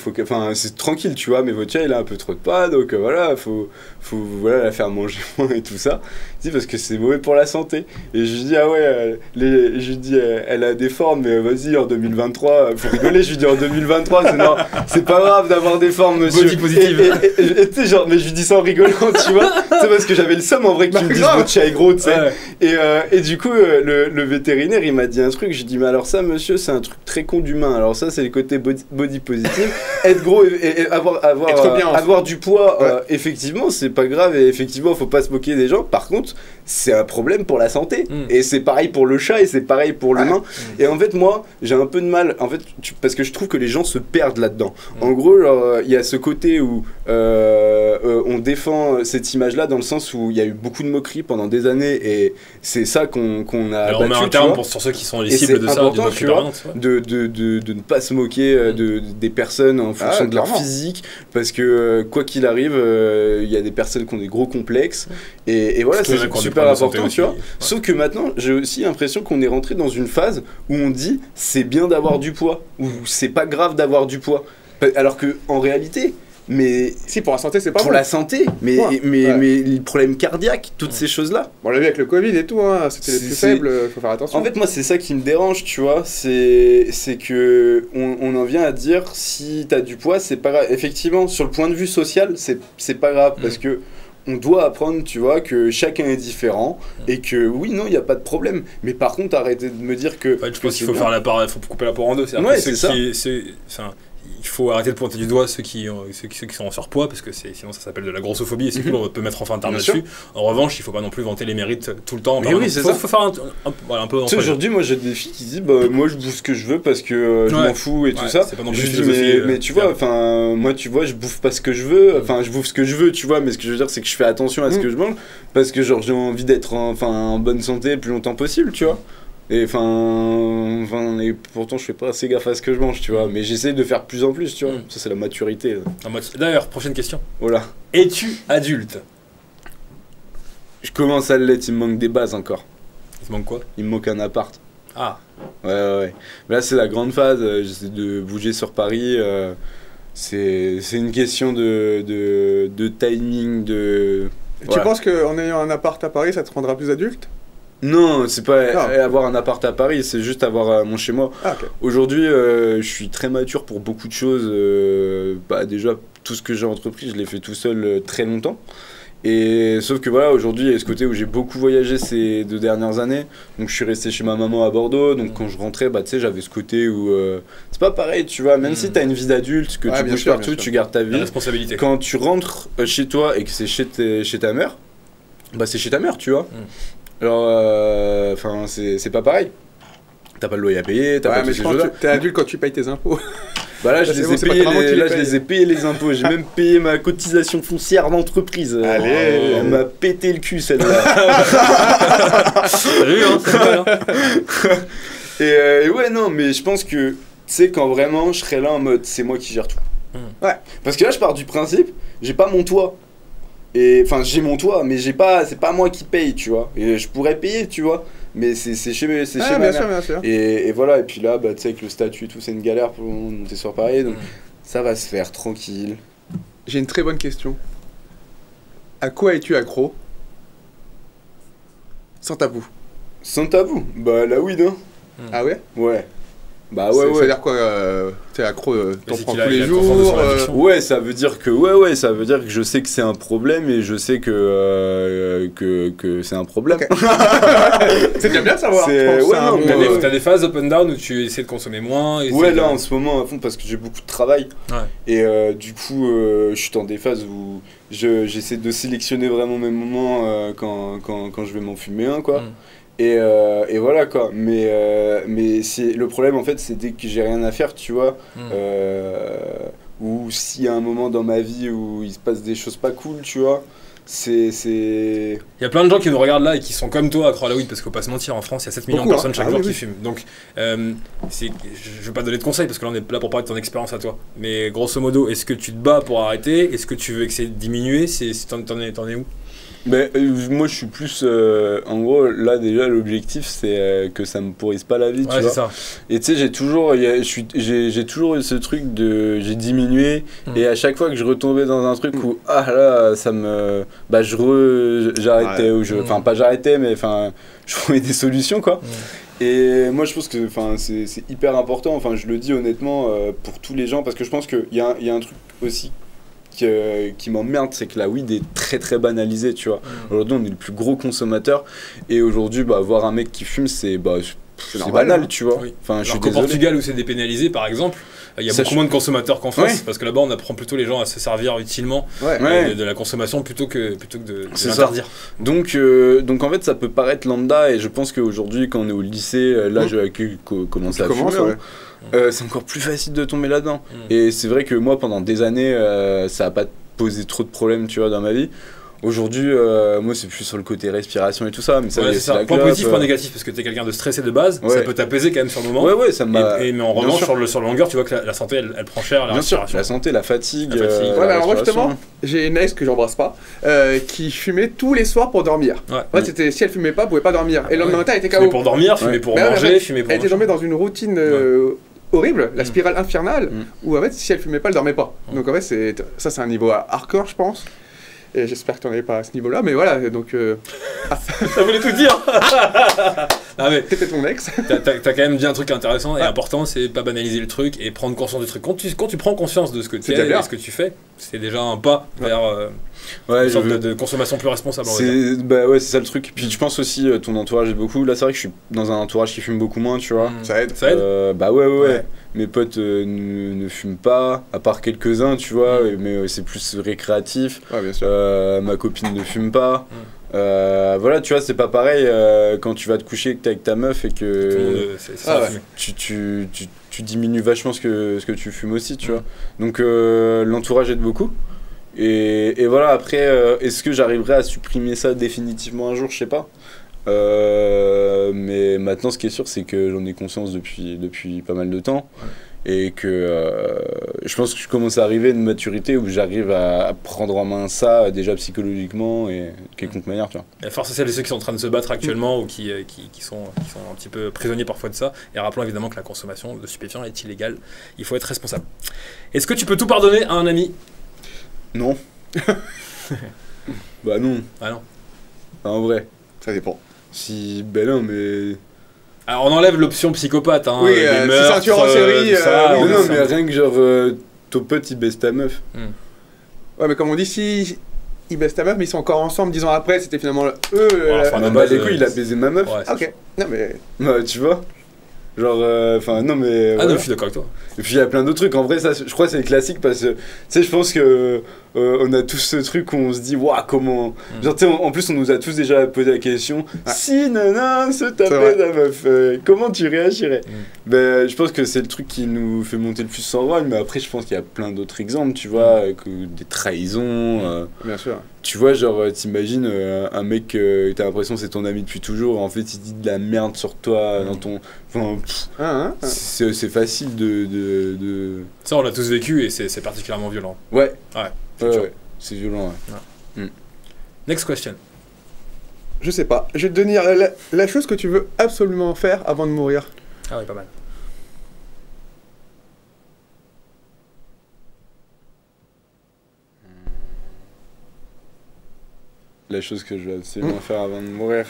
c'est tranquille, tu vois, mais votre chat, il a un peu trop de poids, donc voilà, faut voilà, la faire manger moins et tout ça. Il dit parce que c'est mauvais pour la santé. Et je lui dis, ah ouais, je lui dis, elle a des formes, mais vas-y, en 2023, faut rigoler, je lui dis en 2023, c'est pas grave d'avoir des formes, monsieur. Body positive. Et tu sais, genre, mais je lui dis ça en rigolant, tu vois, c'est parce que j'avais le seum en vrai que tu me dises votre chat est gros, tu sais. Ouais. Et du coup, le vétérinaire, il m'a dit un truc, je lui dis, mais alors ça, monsieur, c'est un truc très con d'humain. Alors ça, c'est le côté body positif. Être gros et avoir du poids, effectivement, c'est pas grave, et effectivement, faut pas se moquer des gens. Par contre, c'est un problème pour la santé. Et c'est pareil pour le chat, et c'est pareil pour l'humain. Et en fait, moi, j'ai un peu de mal, en fait, parce que je trouve que les gens se perdent là-dedans. En gros, il y a ce côté où on défend cette image-là, dans le sens où il y a eu beaucoup de moqueries pendant des années, et c'est ça qu'on a alors battu, on met un terme sur ceux qui sont les cibles de ça, tu vois, de ne pas se moquer des personnes en fonction de leur physique, parce que quoi qu'il arrive, il y a des personnes qui ont des gros complexes, et voilà, c'est super important, tu vois. Sauf que maintenant, j'ai aussi l'impression qu'on est rentré dans une phase où on dit c'est bien d'avoir du poids, ou c'est pas grave d'avoir du poids, alors que en réalité. Mais si, pour la santé, c'est pas pour la santé, mais les problèmes cardiaques, toutes ces choses-là. Bon, on l'a vu avec le Covid et tout, hein, c'était les plus faibles, faut faire attention. En fait, moi, c'est ça qui me dérange, tu vois, c'est que on en vient à dire si t'as du poids, c'est pas grave. Effectivement, sur le point de vue social, c'est pas grave, parce que on doit apprendre, tu vois, que chacun est différent, et que oui, non, il n'y a pas de problème. Mais par contre, arrêtez de me dire que. En fait, je pense qu'il faut faut couper la part en deux. C'est ça. Il faut arrêter de pointer du doigt ceux qui sont en surpoids, parce que sinon ça s'appelle de la grossophobie, et c'est cool, on peut mettre enfin un terme là-dessus. En revanche, il faut pas non plus vanter les mérites tout le temps. Mais oui, c'est ça. Faut faire un peu. Tu sais, aujourd'hui, moi j'ai des filles qui disent moi je bouffe ce que je veux parce que je m'en fous et tout ça. C'est pas non plus je dis mais tu vois, enfin moi tu vois, je bouffe pas ce que je veux, enfin je bouffe ce que je veux, tu vois, mais ce que je veux dire c'est que je fais attention à ce que je mange, parce que genre j'ai envie d'être en bonne santé le plus longtemps possible, tu vois. Et et pourtant je fais pas assez gaffe à ce que je mange, tu vois, mais j'essaie de faire plus en plus, tu vois. Ça c'est la maturité. D'ailleurs, prochaine question. Voilà. Es-tu adulte? Je commence à l'être, il me manque des bases encore. Il te manque quoi? Il me manque un appart. Ah. Ouais. Mais là c'est la grande phase, j'essaie de bouger sur Paris. C'est une question de timing, de... Tu penses qu'en ayant un appart à Paris, ça te rendra plus adulte? Non, c'est pas avoir un appart à Paris, c'est juste avoir mon chez moi. Okay. Aujourd'hui, je suis très mature pour beaucoup de choses. Déjà, tout ce que j'ai entrepris, je l'ai fait tout seul très longtemps. Et sauf que voilà, aujourd'hui, il y a ce côté où j'ai beaucoup voyagé ces 2 dernières années. Donc je suis resté chez ma maman à Bordeaux. Donc quand je rentrais, tu sais, j'avais ce côté où c'est pas pareil, tu vois. Même si t'as une vie d'adulte, que tu bouges partout, tu gardes ta vie. La responsabilité. Quand tu rentres chez toi et que c'est chez ta mère, c'est chez ta mère, tu vois. Alors, c'est pas pareil. T'as pas le loyer à payer, t'as pas tous ces choses-là. T'es adulte quand tu payes tes impôts. Bah là, je les ai payés les impôts. J'ai même payé ma cotisation foncière d'entreprise. Allez, elle m'a pété le cul celle-là. Salut, c'est mal, Et ouais, non, mais je pense que, tu sais, quand vraiment je serais là en mode c'est moi qui gère tout. Ouais. Parce que là, je pars du principe, j'ai pas mon toit. Et enfin, j'ai mon toit, mais c'est pas moi qui paye, tu vois. Et je pourrais payer, tu vois. Mais c'est chez ma mère. Bien sûr. Et voilà, et puis là, tu sais, avec le statut et tout, c'est une galère pour monter sur Paris. Donc ça va se faire tranquille. J'ai une très bonne question. À quoi es-tu accro? Sans tabou. Sans tabou? Bah la weed, hein. Ah ouais? Ouais. Bah ouais, ouais. C'est-à-dire quoi t'es accro, t'en prends tous les jours Ouais, ça veut dire que ça veut dire que je sais que c'est un problème et je sais que c'est un problème. Okay. C'est bien de savoir. T'as des phases up and down où tu essaies de consommer moins. Ouais, là en ce moment à fond parce que j'ai beaucoup de travail. Et du coup, je suis dans des phases où j'essaie de sélectionner vraiment mes moments quand je vais m'en fumer un, quoi. Et voilà quoi, mais c'est le problème en fait, c'est dès que j'ai rien à faire, tu vois, ou s'il y a un moment dans ma vie où il se passe des choses pas cool, tu vois, il y a plein de gens qui nous regardent là et qui sont comme toi accro à la weed, parce qu'il faut pas se mentir, en France il y a 7 millions de personnes chaque jour qui fument, donc je vais pas donner de conseils parce que là on est là pour parler de ton expérience à toi, mais grosso modo, est-ce que tu te bats pour arrêter, est-ce que tu veux que c'est diminuer, t'en es où? Mais moi je suis plus en gros là déjà l'objectif c'est que ça me pourrisse pas la vie, tu vois. Ça. Et tu sais j'ai toujours eu ce truc de j'ai diminué et à chaque fois que je retombais dans un truc où là ça me j'arrêtais ou enfin pas j'arrêtais mais enfin je trouvais des solutions quoi. Et moi je pense que c'est hyper important, enfin je le dis honnêtement pour tous les gens parce que je pense qu'il y a un truc aussi qui m'emmerde, c'est que la weed est très très banalisée, tu vois. Aujourd'hui on est le plus gros consommateur et aujourd'hui voir un mec qui fume c'est banal, tu vois. Enfin, alors qu'au Portugal où c'est dépénalisé par exemple, il y a beaucoup moins de consommateurs qu'en France, parce que là-bas on apprend plutôt les gens à se servir utilement de la consommation plutôt que de l'interdire. Donc en fait ça peut paraître lambda et je pense qu'aujourd'hui quand on est au lycée, l'âge qui commence à fumer, c'est encore plus facile de tomber là-dedans. Et c'est vrai que moi pendant des années ça n'a pas posé trop de problèmes, tu vois, dans ma vie. Aujourd'hui, moi c'est plus sur le côté respiration et tout ça, mais ça c'est ça. Point positif, point négatif, parce que t'es quelqu'un de stressé de base, ça peut t'apaiser quand même sur le moment. Ça m'a. Mais en revanche, sur la longueur, tu vois que la santé elle prend cher, la respiration. La santé, la fatigue. Alors moi justement, j'ai une ex que j'embrasse pas, qui fumait tous les soirs pour dormir. C'était si elle fumait pas, elle pouvait pas dormir. Et le lendemain matin, elle était KO. Fumait pour dormir, fumait pour manger, fumait pour. Elle était tombée dans une routine horrible, la spirale infernale, où en fait si elle fumait pas, elle dormait pas. Donc en fait c'est un niveau hardcore, je pense. Et j'espère que tu n'en es pas à ce niveau-là, mais voilà, donc... Ça voulait tout dire. C'était ton ex. T'as quand même dit un truc intéressant et important, c'est pas banaliser le truc et prendre conscience du truc. Quand tu prends conscience de ce que tu es et ce que tu fais, c'est déjà un pas vers une sorte de consommation plus responsable. C'est ça le truc. Puis je pense aussi, ton entourage aide beaucoup. Là, c'est vrai que je suis dans un entourage qui fume beaucoup moins, tu vois. Ça aide. Ouais. Mes potes ne fument pas, à part quelques-uns, tu vois, mais c'est plus récréatif. Bien sûr. Ma copine ne fume pas. Voilà, tu vois, c'est pas pareil quand tu vas te coucher que t'es avec ta meuf et que tu diminues vachement ce que tu fumes aussi, tu vois. Donc l'entourage aide beaucoup. Et voilà, après, est-ce que j'arriverai à supprimer ça définitivement un jour, je sais pas. Mais maintenant ce qui est sûr c'est que j'en ai conscience depuis pas mal de temps et que je pense que je commence à arriver à une maturité où j'arrive à prendre en main ça déjà psychologiquement et de quelconque manière, tu vois. Et force à celles et ceux qui sont en train de se battre actuellement ou qui sont un petit peu prisonniers parfois de ça, et rappelons évidemment que la consommation de stupéfiants est illégale, il faut être responsable. Est-ce que tu peux tout pardonner à un ami? Non. Bah non. Ah non. En vrai. Ça dépend. Non, mais... Alors on enlève l'option psychopathe, hein. Oui, les meurtres, c'est un tueur en série. Non, mais rien que genre, ton pote il baisse ta meuf. Ouais, mais comme on dit, si il baisse ta meuf, mais ils sont encore ensemble 10 ans après, c'était finalement eux... les couilles, il a baisé ma meuf. Ok, non mais... Tu vois, genre, non mais... non, je suis d'accord avec toi. Et puis il y a plein d'autres trucs, en vrai, ça, je crois que c'est classique parce que, tu sais, je pense que... on a tous ce truc où on se dit waouh comment genre tu sais en plus on nous a tous déjà posé la question si nana se tapait ta meuf comment tu réagirais. Je pense que c'est le truc qui nous fait monter le plus sans rôle, mais après je pense qu'il y a plein d'autres exemples, tu vois, des trahisons, bien sûr, tu vois, genre t'imagines un mec t'as l'impression que c'est ton ami depuis toujours, en fait il dit de la merde sur toi dans ton c'est facile de ça on l'a tous vécu et c'est particulièrement violent. Ouais, c'est violent. Next question. Je sais pas. Je vais te donner la chose que tu veux absolument faire avant de mourir. Ah oui, pas mal. La chose que je veux absolument faire avant de mourir.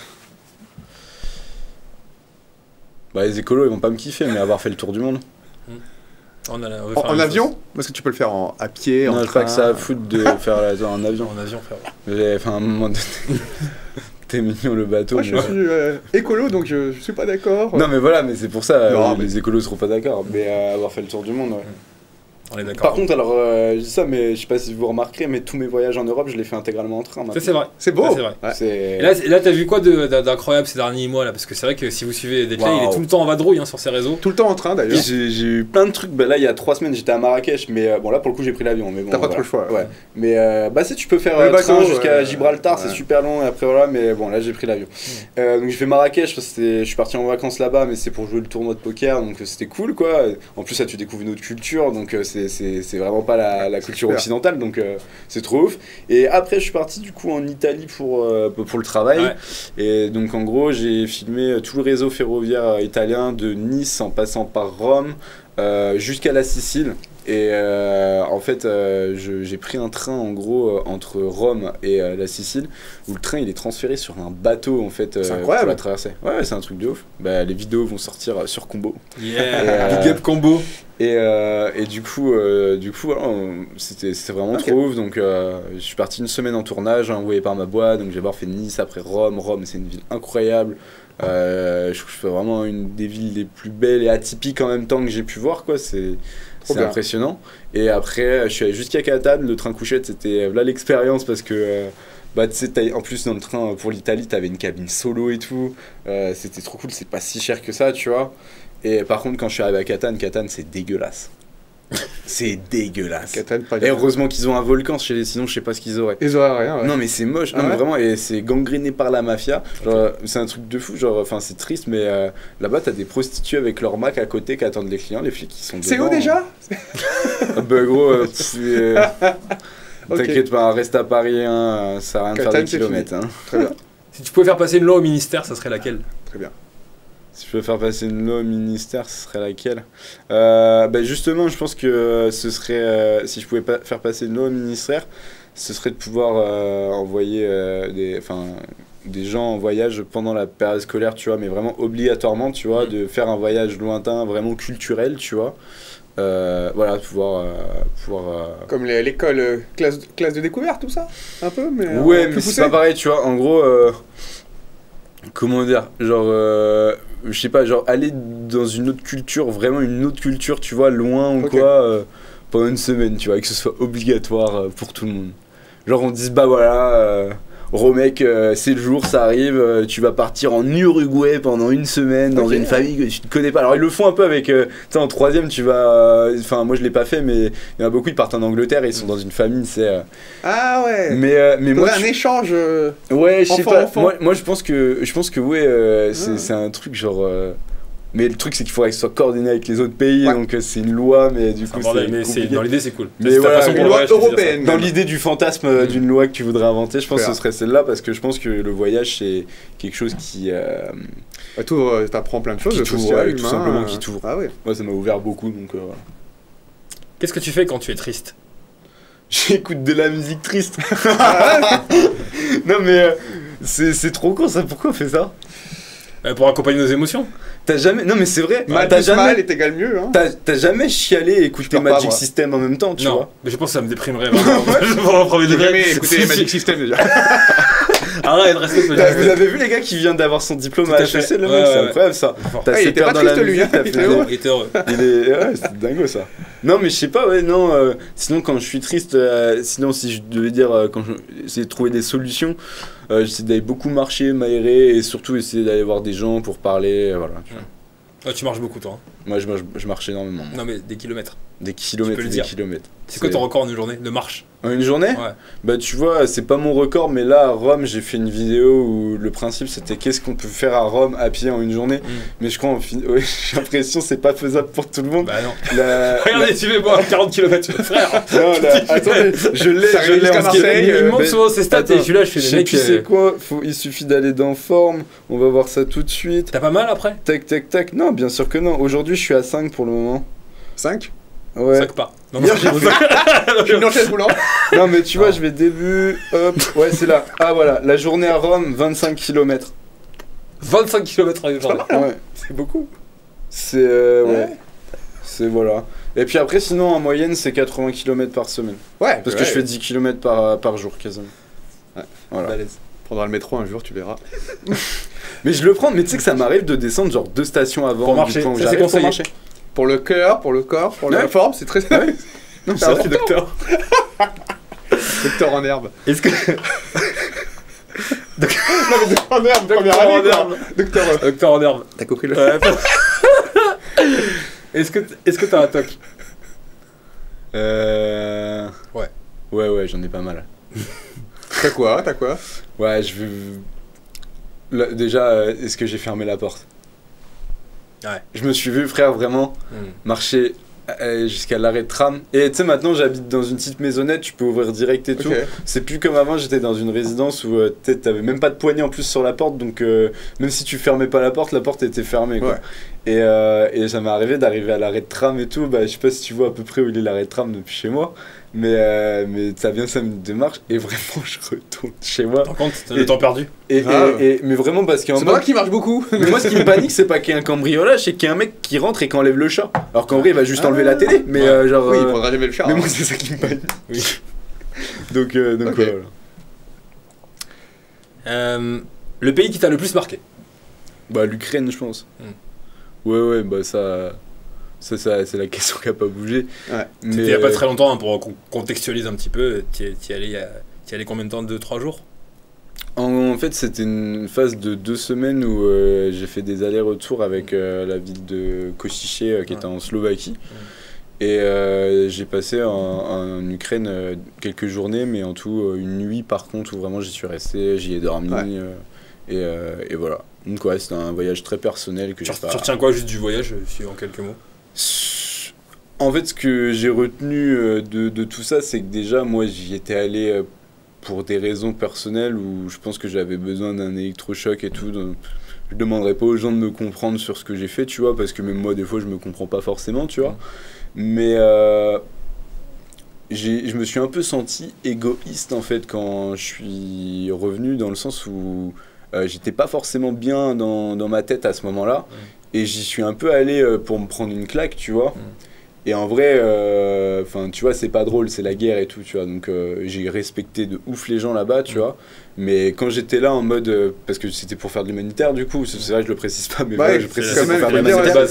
Bah, les écolos, ils vont pas me kiffer, mais avoir fait le tour du monde. En avion? Parce que tu peux le faire à pied, en Non, je train. crois que ça a foutre de faire en avion. En avion, frère. Enfin, à un moment donné, t'es mignon le bateau. Moi, je suis écolo, donc je suis pas d'accord. Non, mais voilà, mais c'est pour ça, Non, mais- les écolos seront pas d'accord. Mais avoir fait le tour du monde, ouais. On est d'accord. Par contre, alors, je dis ça, mais je sais pas si vous remarquerez, mais tous mes voyages en Europe, je les fais intégralement en train. Ça, maintenant. c'est vrai. C'est beau. Ça, c'est vrai. Ouais. C'est... Et là, t'as vu quoi d'incroyable ces derniers mois là? Parce que c'est vrai que si vous suivez Detley, il est Waouh. tout le temps en vadrouille sur ses réseaux. Tout le temps en train, d'ailleurs. J'ai eu plein de trucs. Bah, là, il y a 3 semaines, j'étais à Marrakech, mais bon, là, pour le coup, j'ai pris l'avion. Mais bon, T'as pas voilà. trop le choix. Ouais. Mais bah, si tu peux faire Le train bateau, jusqu'à ouais. Gibraltar, Ouais. c'est super long. Et après, voilà, mais bon, là, j'ai pris l'avion. Donc, j'ai fait Marrakech. Je suis parti en vacances là-bas, mais c'est pour jouer le tournoi de poker. Donc, c'était cool, quoi. En plus, là, tu découvres une autre culture. Donc, c'est vraiment pas la culture super. occidentale. Donc, c'est trop ouf. Et après, je suis parti du coup en Italie pour le travail. Ouais. Et donc, en gros, j'ai filmé tout le réseau ferroviaire italien de Nice en passant par Rome jusqu'à la Sicile. Et en fait, j'ai pris un train en gros entre Rome et la Sicile, où le train il est transféré sur un bateau en fait C'est pour incroyable. la traversée. Ouais, c'est un truc de ouf. Bah, les vidéos vont sortir sur Combo. Yeah. Big up combo. Et du coup voilà, c'était vraiment Ok. trop ouf. Donc je suis parti une semaine en tournage, envoyé par ma boîte. Donc j'ai d'abord fait Nice, après Rome. Rome, c'est une ville incroyable. Je trouve que c'est vraiment une des villes les plus belles et atypiques en même temps que j'ai pu voir, quoi. C'est bien. impressionnant. Et après, je suis allé jusqu'à Catane. Le train couchette, c'était là l'expérience parce que bah, tu sais, en plus dans le train pour l'Italie, t'avais une cabine solo et tout. C'était trop cool. C'est pas si cher que ça, tu vois. Et par contre, quand je suis arrivé à Catane, c'est dégueulasse. C'est dégueulasse. Catane, pas Et du tout. heureusement qu'ils ont un volcan, sinon je sais pas ce qu'ils auraient. Ils auraient rien. Ouais. Non mais c'est moche, Ah non mais ouais vraiment, et c'est gangréné par la mafia. Genre, c'est un truc de fou, genre, enfin c'est triste, mais là-bas t'as des prostituées avec leur Mac à côté qui attendent les clients, les flics qui sont C'est dedans. où déjà? Bah gros, Ok. t'inquiète pas, reste à Paris, hein, ça a rien de faire Catane, des c'est kilomètres. Hein. Très bien. Si tu pouvais faire passer une loi au ministère, ça serait laquelle? Très bien. Si je peux faire passer une loi au ministère, ce serait laquelle? Bah justement, je pense que ce serait, si je pouvais pas faire passer une loi au ministère, ce serait de pouvoir envoyer des gens en voyage pendant la période scolaire, tu vois, mais vraiment obligatoirement, tu vois, de faire un voyage lointain, vraiment culturel, tu vois. Voilà, pouvoir Comme l'école classe de découverte, tout ça? Un peu, mais. ouais, plus mais c'est poussé. pas pareil, tu vois. En gros, comment dire, genre, je sais pas, genre aller dans une autre culture, vraiment une autre culture, tu vois, loin ou Ok. quoi, pendant une semaine, tu vois, et que ce soit obligatoire pour tout le monde. Genre, on dise, bah voilà, Romec, c'est le jour, ça arrive, tu vas partir en Uruguay pendant une semaine dans Ok. une famille que tu ne connais pas. Alors, ils le font un peu avec, tu sais, en troisième, tu vas. Enfin, moi je l'ai pas fait, mais il y en a beaucoup, ils partent en Angleterre et ils sont dans une famille, c'est. Ah ouais. Mais moi, Faudrait un échange. ouais, je sais pas. Enfant. Moi, je pense que ouais, Ah. c'est un truc genre. Mais le truc, c'est qu'il faudrait que ce soit coordonné avec les autres pays, Ouais. donc c'est une loi, mais du C'est coup, un bordel, mais compliqué. dans l'idée, c'est cool. Mais C'est ta voilà, passion une pour le loi voyage, je peux dire ça. européenne. Dans l'idée du fantasme d'une loi que tu voudrais inventer, je pense que Super. ce serait celle-là, parce que je pense que le voyage, c'est quelque chose qui. T'apprends plein de choses. Qui le t'ouvre, social, ouais, tout humain, simplement qui t'ouvre. Ah ouais. Moi, ça m'a ouvert beaucoup, donc voilà. Qu'est-ce que tu fais quand tu es triste? J'écoute de la musique triste. Non, mais c'est trop con ça, pourquoi on fait ça? Pour accompagner nos émotions. T'as jamais. Non, mais c'est vrai, Mal t'as plus jamais. mal est égal mieux. Hein. T'as jamais chialé et écouté Je pars pas, Magic moi. System en même temps, tu Non, vois? mais je pense que ça me déprimerait vraiment. Vraiment, premier J'ai degré. jamais écouté Si, Magic si. System déjà. Arrête, respecte le Vous geste. avez vu les gars qui vient d'avoir son diplôme Tout à à fait. HEC, le Ouais, mec, c'est ouais. incroyable ça. T'as Ah, il ses était pères pas dans la triste, lui, musique, hein, t'as il fait était des- heureux. Il était heureux. Ouais, c'est dingo ça. Non, mais je sais pas, ouais, non. Sinon, quand je suis triste, sinon, si je devais dire, quand j'essaie de trouver des solutions, j'essaie d'aller beaucoup marcher, m'aérer et surtout essayer d'aller voir des gens pour parler, voilà. Tu vois. Ouais, tu marches beaucoup, toi. hein. Moi, je marche énormément. moi. Non, mais des kilomètres. Des kilomètres, le des dire. kilomètres. C'est quoi ton record en une journée de marche? En une journée? Ouais. Bah tu vois, c'est pas mon record, mais là à Rome, j'ai fait une vidéo où le principe c'était qu'est-ce qu'on peut faire à Rome à pied en une journée. Mais je crois, ouais, j'ai l'impression que c'est pas faisable pour tout le monde. Bah non. La- Regardez, tu fais moi 40 km, frère. Non, attendez, je Ça arrive l'ai jusqu'à en Marseille, Il me montre mais- souvent ses stats et je suis là, je fais Je des sais mecs. plus c'est quoi, il suffit d'aller dans forme, on va voir ça tout de suite. T'as pas mal après? Tac, tac, tac. Non, bien sûr que non. Aujourd'hui, je suis à 5 pour le moment. 5. Ouais. 5 pas. Non, Hier, j'ai J'ai une chaise roulante. Non, mais tu vois, Ah. je vais début. Hop. Ouais, c'est là. Ah, voilà. La journée à Rome, 25 km. 25 km en une journée. Ouais. C'est beaucoup. C'est ouais. C'est voilà. Et puis après, sinon, en moyenne, c'est 80 km par semaine. Ouais. Parce que je fais 10 km par jour, quasiment. Ouais. Voilà. Balèze. Prendras le métro un jour, tu verras. Mais je le prends, mais tu sais que ça m'arrive de descendre genre 2 stations avant. Pour marcher, du point où ça, c'est j'arrive, pour conseillé. marcher. Pour le cœur, pour le corps, pour la forme, c'est très... Non, c'est Merci, vrai. docteur. Docteur en herbe. Est-ce que. Non, mais docteur en herbe, première année, en quoi. herbe. Docteur... Docteur en herbe. T'as compris le... Ouais. Est-ce que t'as un toc? Ouais. Ouais, j'en ai pas mal. T'as quoi? Ouais, je veux... Là, déjà, est-ce que j'ai fermé la porte? Ouais. Je me suis vu, frère, vraiment marcher jusqu'à l'arrêt de tram. Et tu sais, maintenant, j'habite dans une petite maisonnette, tu peux ouvrir direct et tout. C'est plus comme avant, j'étais dans une résidence où t'avais même pas de poignée en plus sur la porte, donc même si tu fermais pas la porte était fermée, quoi. Ouais. Et ça m'est arrivé d'arriver à l'arrêt de tram et tout. Bah, je sais pas si tu vois à peu près où il est l'arrêt de tram depuis chez moi. Mais ça vient 5 minutes de marche et vraiment je retourne chez moi. Par contre, t'as le temps perdu. Mais vraiment parce qu'en c'est vrai qu'il marche beaucoup. Mais moi ce qui me panique c'est pas qu'il y ait un cambriolage, c'est qu'il y a un mec qui rentre et qui enlève le chat. Alors qu'en vrai il va juste enlever la télé. Mais genre. Oui, il prendra jamais le chat. Mais moi c'est ça qui me panique. Oui. donc okay. Voilà. Le pays qui t'a le plus marqué? Bah l'Ukraine je pense. Ouais bah ça c'est la question qui a pas bougé. Ouais. C'était il y a pas très longtemps, hein, pour qu'on contextualise un petit peu. T'y allais combien de temps? 2-3 jours? En fait, c'était une phase de 2 semaines où j'ai fait des allers-retours avec la ville de Košice qui était en Slovaquie. Et j'ai passé en Ukraine quelques journées, mais en tout une nuit par contre où vraiment j'y suis resté, j'y ai dormi. Et voilà. Donc ouais, c'était un voyage très personnel que j'ai pas... Tu retiens quoi juste du voyage, en quelques mots? En fait, ce que j'ai retenu de tout ça, c'est que déjà, moi, j'y étais allé pour des raisons personnelles où je pense que j'avais besoin d'un électrochoc et tout. Donc, je demanderais pas aux gens de me comprendre sur ce que j'ai fait, tu vois, parce que même moi, des fois, je me comprends pas forcément, tu vois. Mais je me suis un peu senti égoïste, en fait, quand je suis revenu, dans le sens où j'étais pas forcément bien dans ma tête à ce moment-là. Et j'y suis un peu allé pour me prendre une claque, tu vois. Et en vrai, tu vois, c'est pas drôle, c'est la guerre et tout, tu vois. Donc j'ai respecté de ouf les gens là-bas, tu vois. Mais quand j'étais là en mode... parce que c'était pour faire de l'humanitaire, du coup. C'est vrai que je le précise pas, mais voilà, je précise pour faire de l'humanitaire.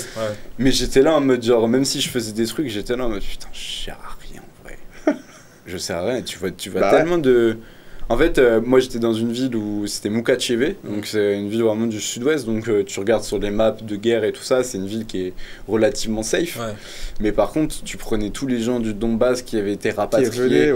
Mais j'étais là en mode, genre, même si je faisais des trucs, j'étais là en mode, putain, je sers à rien, en vrai. Je sers à rien. Tu vois tellement de... En fait, moi j'étais dans une ville où c'était Mukachev, donc c'est une ville vraiment du sud-ouest, donc tu regardes sur les maps de guerre et tout ça, c'est une ville qui est relativement safe. Ouais. Mais par contre, tu prenais tous les gens du Donbass qui avaient été rapatriés.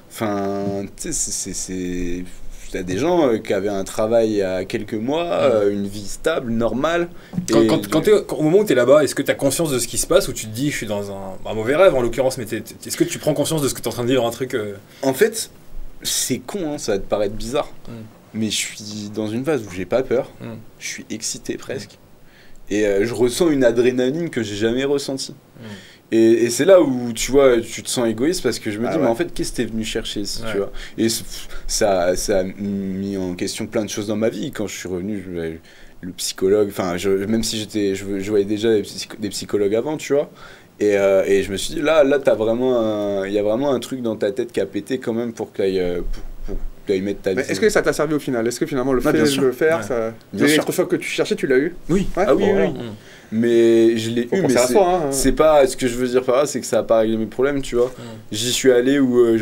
Enfin, tu sais, t'as des gens qui avaient un travail il y a quelques mois, une vie stable, normale. Au moment où tu es là-bas, est-ce que tu as conscience de ce qui se passe ou tu te dis je suis dans un mauvais rêve en l'occurrence, mais est-ce que tu prends conscience de ce que tu es en train de vivre, un truc En fait, c'est con, hein, ça va te paraître bizarre, mais je suis dans une phase où j'ai pas peur, je suis excité presque, et je ressens une adrénaline que j'ai jamais ressentie. Et c'est là où tu vois, tu te sens égoïste parce que je me dis, mais en fait, qu'est-ce que t'es venu chercher ici, tu vois. Et ça a mis en question plein de choses dans ma vie. Quand je suis revenu, le psychologue, enfin, même si je voyais déjà des psychologues avant, tu vois. Et je me suis dit, là il y a vraiment un truc dans ta tête qui a pété quand même pour que tu ailles mettre ta vie. Est-ce que ça t'a servi au final? Est-ce que finalement le fait de le faire, l'électrochoc que tu cherchais, tu l'as eu? Oui. Oui. Mais je l'ai eu, mais c'est pas... Ce que je veux dire par là, c'est que ça a pas réglé mes problèmes, tu vois. J'y suis allé où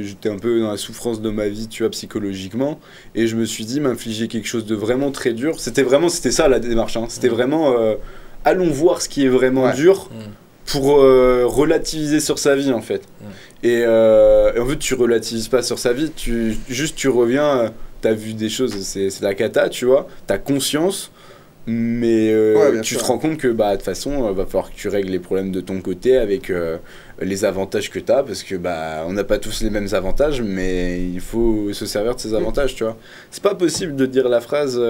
j'étais un peu dans la souffrance de ma vie, tu vois, psychologiquement. Et je me suis dit, m'infliger quelque chose de vraiment très dur. C'était ça la démarche, hein. C'était vraiment... allons voir ce qui est vraiment dur. Pour relativiser sur sa vie en fait. Et en fait tu relativises pas sur sa vie, tu reviens, t'as vu des choses, c'est la cata, tu vois, t'as conscience, mais tu te rends compte que de toute façon va falloir que tu règles les problèmes de ton côté avec les avantages que t'as, parce que on n'a pas tous les mêmes avantages, mais il faut se servir de ces avantages, tu vois. C'est pas possible de dire la phrase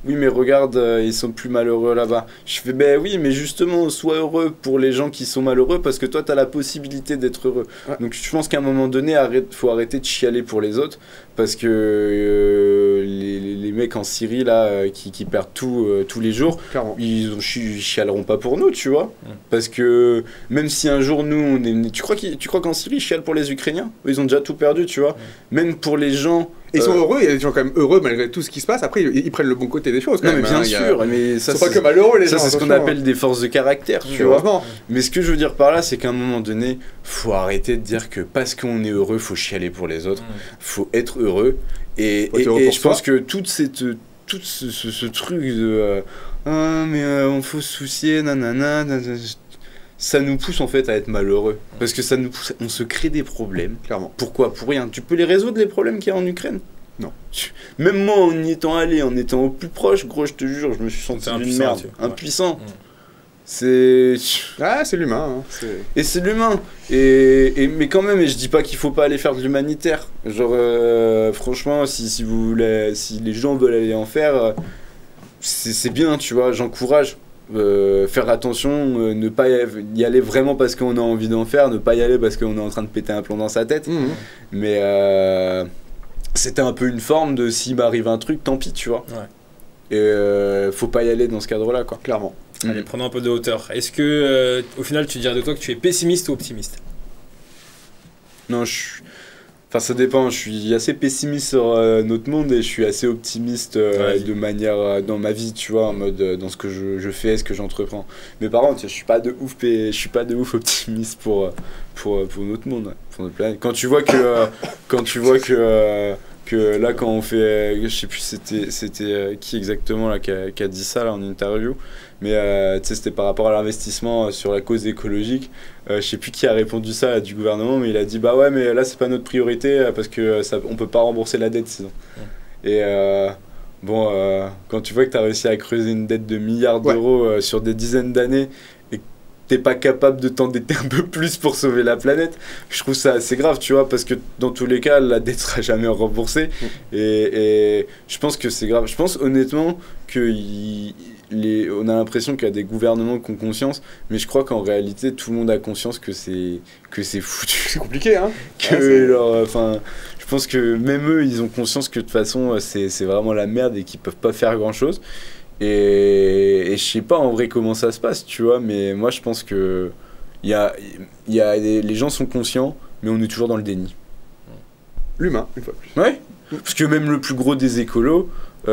oui mais regarde ils sont plus malheureux là-bas. Je fais oui mais justement sois heureux pour les gens qui sont malheureux parce que toi t'as la possibilité d'être heureux. Donc je pense qu'à un moment donné faut arrêter de chialer pour les autres parce que les mecs en Syrie là qui perdent tout tous les jours, ils chialeront pas pour nous, tu vois. Parce que même si un jour nous on est, tu crois qu'en Syrie ils chialent pour les Ukrainiens? Ils ont déjà tout perdu, tu vois. Même pour les gens. Ils sont heureux, il y a des gens quand même heureux malgré tout ce qui se passe. Après, ils prennent le bon côté des choses. Quand non, même, mais bien sûr, mais ça, c'est pas que malheureux les gens. Ça, c'est ce qu'on appelle des forces de caractère, tu vois. Mais ce que je veux dire par là, c'est qu'à un moment donné, faut arrêter de dire que parce qu'on est heureux, faut chialer pour les autres. Faut être heureux. Et je pense que tout ce truc de mais on faut se soucier, nanana, ça nous pousse en fait à être malheureux. Parce que ça nous pousse, on se crée des problèmes. Clairement. Pourquoi? Pour rien. Tu peux les résoudre, les problèmes qu'il y a en Ukraine? Non. Même moi, en y étant allé, en étant au plus proche, gros, je te jure, je me suis senti d'une merde. Impuissant. C'est... Ah, c'est l'humain. Hein. Et c'est l'humain. Mais quand même, et je dis pas qu'il faut pas aller faire de l'humanitaire. Genre, franchement, si les gens veulent aller en faire, c'est bien, tu vois, j'encourage. Faire attention, ne pas y aller vraiment parce qu'on a envie d'en faire, ne pas y aller parce qu'on est en train de péter un plomb dans sa tête. Mais c'était un peu une forme de s'il m'arrive un truc, tant pis, tu vois. Et faut pas y aller dans ce cadre-là, quoi. Clairement. Allez, prenons un peu de hauteur. Est-ce que, au final, tu dirais de toi que tu es pessimiste ou optimiste? Non, enfin, ça dépend. Je suis assez pessimiste sur notre monde et je suis assez optimiste de manière dans ma vie, tu vois, en mode dans ce que je fais, ce que j'entreprends. Mais par contre, je suis pas de ouf optimiste pour notre monde, pour notre planète. Quand tu vois que là, quand on fait, je sais plus c'était qui exactement là qui a dit ça là en interview, mais tu sais, c'était par rapport à l'investissement sur la cause écologique. Je sais plus qui a répondu ça du gouvernement, mais il a dit bah ouais, mais là c'est pas notre priorité parce que on peut pas rembourser la dette sinon. Et quand tu vois que tu as réussi à creuser une dette de milliards d'euros sur des dizaines d'années et que t'es pas capable de t'endetter un peu plus pour sauver la planète, je trouve ça assez grave, tu vois, parce que dans tous les cas la dette sera jamais remboursée. Et je pense que c'est grave. Je pense honnêtement que on a l'impression qu'il y a des gouvernements qui ont conscience, mais je crois qu'en réalité tout le monde a conscience que c'est foutu. C'est compliqué, hein. Je pense que même eux ils ont conscience que de toute façon c'est vraiment la merde et qu'ils peuvent pas faire grand chose. Et je sais pas en vrai comment ça se passe, tu vois, mais moi je pense que les gens sont conscients, mais on est toujours dans le déni. L'humain, une fois de plus. Ouais, parce que même le plus gros des écolos, il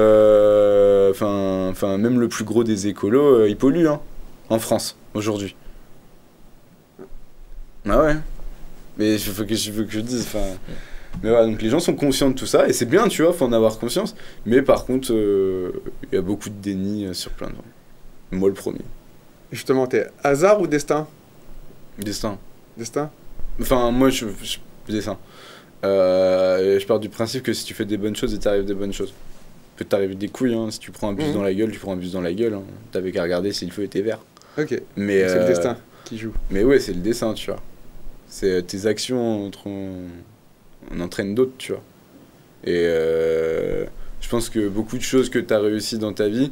pollue, hein, en France, aujourd'hui. Ah ouais. Mais il faut que je dise, mais voilà, donc les gens sont conscients de tout ça, et c'est bien, tu vois, faut en avoir conscience. Mais par contre, il y a beaucoup de déni sur plein de gens. Moi le premier. Justement, t'es hasard ou destin? Destin. Destin? Enfin, moi, je destin. Je pars du principe que si tu fais des bonnes choses, il t'arrive des bonnes choses. Peut t'arriver des couilles, hein. Si tu prends un bus dans la gueule, tu prends un bus dans la gueule. Hein. T'avais qu'à regarder si le feu était vert. Ok. Mais c'est le destin qui joue. Mais ouais, c'est le destin, tu vois. C'est tes actions on entraîne d'autres, tu vois. Et je pense que beaucoup de choses que tu as réussi dans ta vie,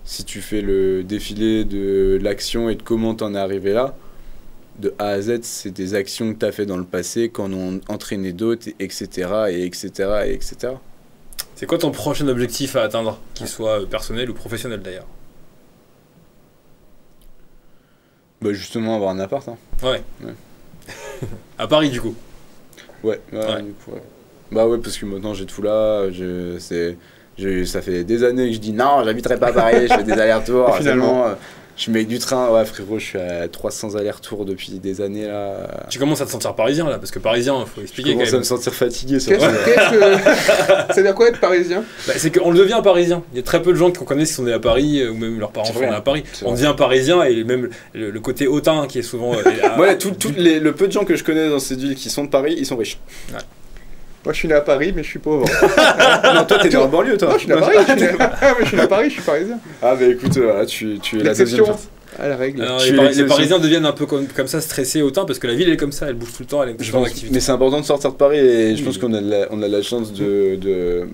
si tu fais le défilé de l'action et de comment t'en es arrivé là, de A à Z, c'est des actions que tu as fait dans le passé, qu'on a entraîné d'autres, etc., et etc., et etc. C'est quoi ton prochain objectif à atteindre, qu'il soit personnel ou professionnel d'ailleurs? Bah justement, avoir un appart. Hein. Ouais. À Paris, du coup. Ouais. Du coup, ouais. Bah ouais, parce que maintenant j'ai tout là. Ça fait des années que je dis non, j'habiterai pas à Paris, je fais des allers-retours. Finalement, je mets du train. Ouais, frérot, je suis à 300 allers-retours depuis des années là. Tu commences à te sentir parisien là, parce que parisien, il faut expliquer. Je commence à me sentir fatigué. C'est-à-dire quoi être parisien? C'est qu'on le devient parisien. Il y a très peu de gens qu'on connaît qui sont nés à Paris, ou même leurs parents sont nés à Paris. On devient parisien, et même le côté hautain qui est souvent. Ouais, le peu de gens que je connais dans cette ville qui sont de Paris, ils sont riches. Ouais. Moi je suis né à Paris mais je suis pauvre. Non, toi t'es né en banlieue toi. Moi je suis né à Paris, je suis né à Paris, je suis parisien. Ah bah écoute, tu es la deuxième partie. À la règle. Alors, les Parisiens deviennent un peu comme ça, stressés autant parce que la ville elle est comme ça, elle bouge tout le temps, elle est en activité. Mais c'est important de sortir de Paris et je pense qu'on a la chance de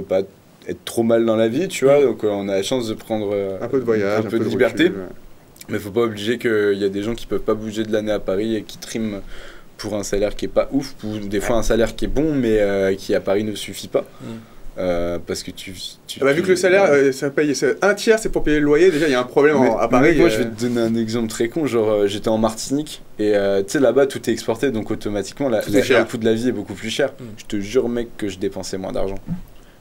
pas être trop mal dans la vie, tu vois, donc on a la chance de prendre un peu de voyage, un peu de liberté. Recul, ouais. Mais faut pas obliger qu'il y a des gens qui peuvent pas bouger de l'année à Paris et qui triment pour un salaire qui est pas ouf, ou des fois un salaire qui est bon mais qui à Paris ne suffit pas. parce que tu vu que le salaire, ça paye, un tiers c'est pour payer le loyer, déjà il y a un problème à Paris. Moi je vais te donner un exemple très con, genre j'étais en Martinique et tu sais là-bas tout est exporté donc automatiquement le coût de la vie est beaucoup plus cher. Je te jure mec que je dépensais moins d'argent.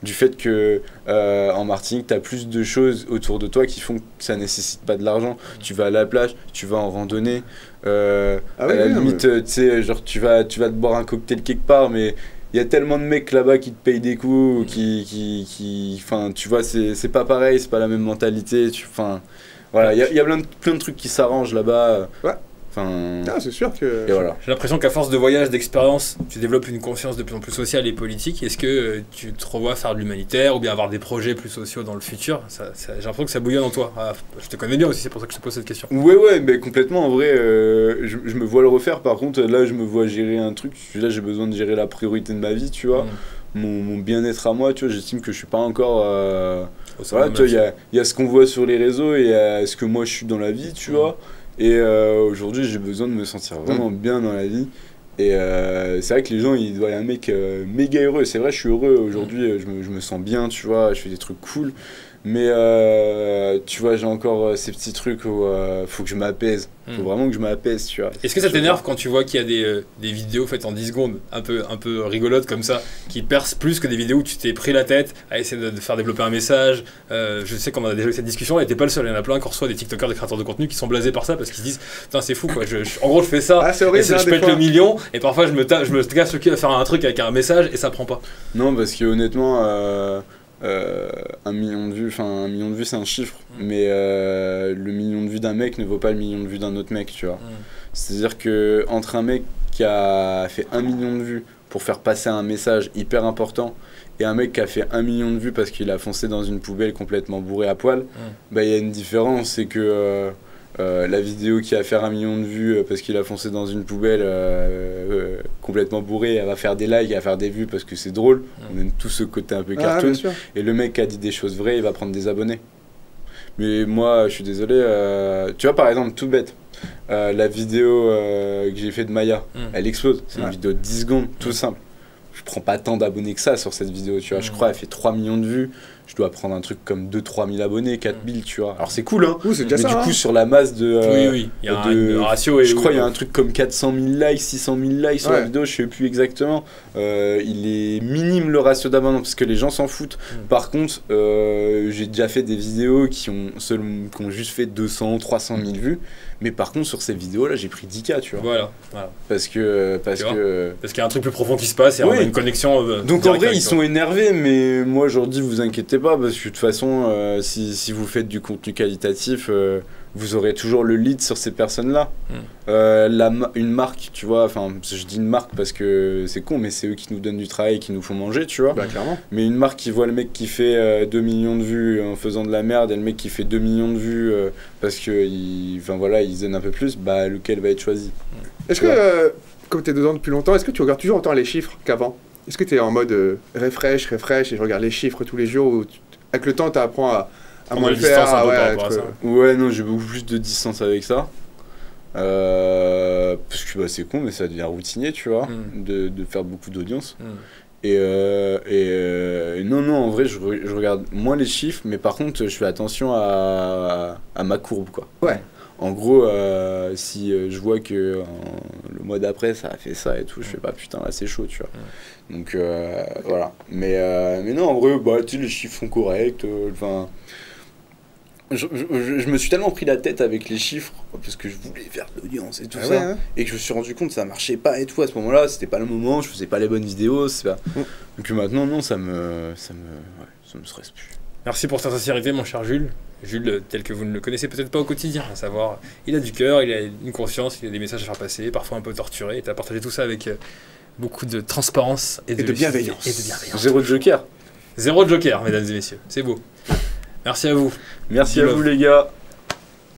Du fait que en Martinique t'as plus de choses autour de toi qui font que ça nécessite pas de l'argent. Tu vas à la plage, tu vas en randonnée, à la limite tu sais genre tu vas te boire un cocktail quelque part mais il y a tellement de mecs là-bas qui te payent des coups, enfin, tu vois, c'est pas pareil, c'est pas la même mentalité. Enfin, voilà, il y a plein de trucs qui s'arrangent là-bas. Ouais. Enfin, c'est sûr que. Et voilà. J'ai l'impression qu'à force de voyage, d'expérience, tu développes une conscience de plus en plus sociale et politique. Est-ce que tu te revois faire de l'humanitaire ou bien avoir des projets plus sociaux dans le futur? J'ai l'impression que ça bouillonne en toi. Je te connais bien aussi, c'est pour ça que je te pose cette question. Ouais, mais complètement. En vrai, je me vois le refaire. Par contre, là, je me vois gérer un truc. Là, j'ai besoin de gérer la priorité de ma vie, tu vois. Mon bien-être à moi, tu vois. J'estime que je suis pas encore. Voilà, tu vois, il y a ce qu'on voit sur les réseaux et ce que moi je suis dans la vie, tu vois. Et aujourd'hui, j'ai besoin de me sentir vraiment bien dans la vie. Et c'est vrai que les gens, ils voient un mec méga heureux. C'est vrai, je suis heureux aujourd'hui, je me sens bien, tu vois, je fais des trucs cool. Mais tu vois, j'ai encore ces petits trucs où faut que je m'apaise. Faut vraiment que je m'apaise, tu vois. Est-ce que ça t'énerve quand tu vois qu'il y a des vidéos faites en 10 secondes, un peu rigolotes comme ça, qui percent plus que des vidéos où tu t'es pris la tête à essayer de faire développer un message? Je sais qu'on a déjà eu cette discussion et t'es pas le seul. Il y en a plein qui reçoivent des TikTokers, des créateurs de contenu qui sont blasés par ça parce qu'ils se disent putain, c'est fou quoi. En gros, je fais ça, c'est horrible, je pète le million et parfois je me casse le cul à faire un truc avec un message et ça prend pas. Non, parce que honnêtement. 1 million de vues, c'est un chiffre, mais le million de vues d'un mec ne vaut pas le million de vues d'un autre mec, tu vois. C'est-à-dire que entre un mec qui a fait 1 million de vues pour faire passer un message hyper important et un mec qui a fait 1 million de vues parce qu'il a foncé dans une poubelle complètement bourré à poil, bah il y a une différence, c'est que la vidéo qui va faire 1 million de vues parce qu'il a foncé dans une poubelle complètement bourré, elle va faire des likes, elle va faire des vues parce que c'est drôle. On aime tout ce côté un peu cartoon. Et le mec qui a dit des choses vraies, il va prendre des abonnés. Mais moi, je suis désolé. Tu vois, par exemple, tout bête, la vidéo que j'ai fait de Maya, elle explose. C'est une vidéo de 10 secondes, tout simple. Je prends pas tant d'abonnés que ça sur cette vidéo, tu vois. Je crois qu'elle fait 3 millions de vues. Je dois prendre un truc comme 2-3 000 abonnés, 4 000, tu vois. Alors c'est cool, hein. C'est déjà mais ça, du coup, hein. sur la masse de. Oui. Il y a un ratio. Je crois qu'il y a un truc comme 400 000 likes, 600 000 likes sur la vidéo, je sais plus exactement. Il est minime le ratio d'abonnés parce que les gens s'en foutent. Par contre, j'ai déjà fait des vidéos qui ont juste fait 200, 300 000 vues. Mais par contre, sur ces vidéos-là, j'ai pris 10K, tu vois. Voilà. Parce qu'il y a un truc plus profond qui se passe et on a une connexion. Donc en vrai, ils sont énervés, mais moi, je leur dis, vous inquiétez pas, parce que de toute façon, si vous faites du contenu qualitatif, vous aurez toujours le lead sur ces personnes-là. Une marque, tu vois, enfin, je dis une marque parce que c'est con, mais c'est eux qui nous donnent du travail et qui nous font manger, tu vois. Bah, clairement. Mais une marque qui voit le mec qui fait 2 millions de vues en faisant de la merde et le mec qui fait 2 millions de vues parce qu'ils donnent un peu plus, bah lequel va être choisi. Est-ce que, comme tu es dedans depuis longtemps, est-ce que tu regardes toujours autant les chiffres qu'avant? Est-ce que tu es en mode refresh et je regarde les chiffres tous les jours ou avec le temps tu apprends à moins le faire Ouais, non, j'ai beaucoup plus de distance avec ça. Parce que c'est con, mais ça devient routinier, tu vois, de faire beaucoup d'audience. Et non, en vrai, je regarde moins les chiffres, mais par contre, je fais attention à ma courbe, quoi. Ouais. En gros, si je vois que le mois d'après, ça a fait ça et tout, je fais pas putain, là, c'est chaud, tu vois. Donc, voilà. Mais non, en vrai, tu sais, les chiffres sont corrects. Je me suis tellement pris la tête avec les chiffres parce que je voulais faire de l'audience et tout ça et que je me suis rendu compte que ça marchait pas et tout à ce moment-là, c'était pas le moment, je faisais pas les bonnes vidéos, donc maintenant non, ça me stresse plus. Merci pour ta sincérité mon cher Jules. Jules, tel que vous ne le connaissez peut-être pas au quotidien, à savoir, il a du cœur, il a une conscience, il a des messages à faire passer, parfois un peu torturé, et tu as partagé tout ça avec beaucoup de transparence et de bienveillance. Zéro joker. Zéro joker, mesdames et messieurs, c'est beau. Merci à vous. Merci à vous les gars.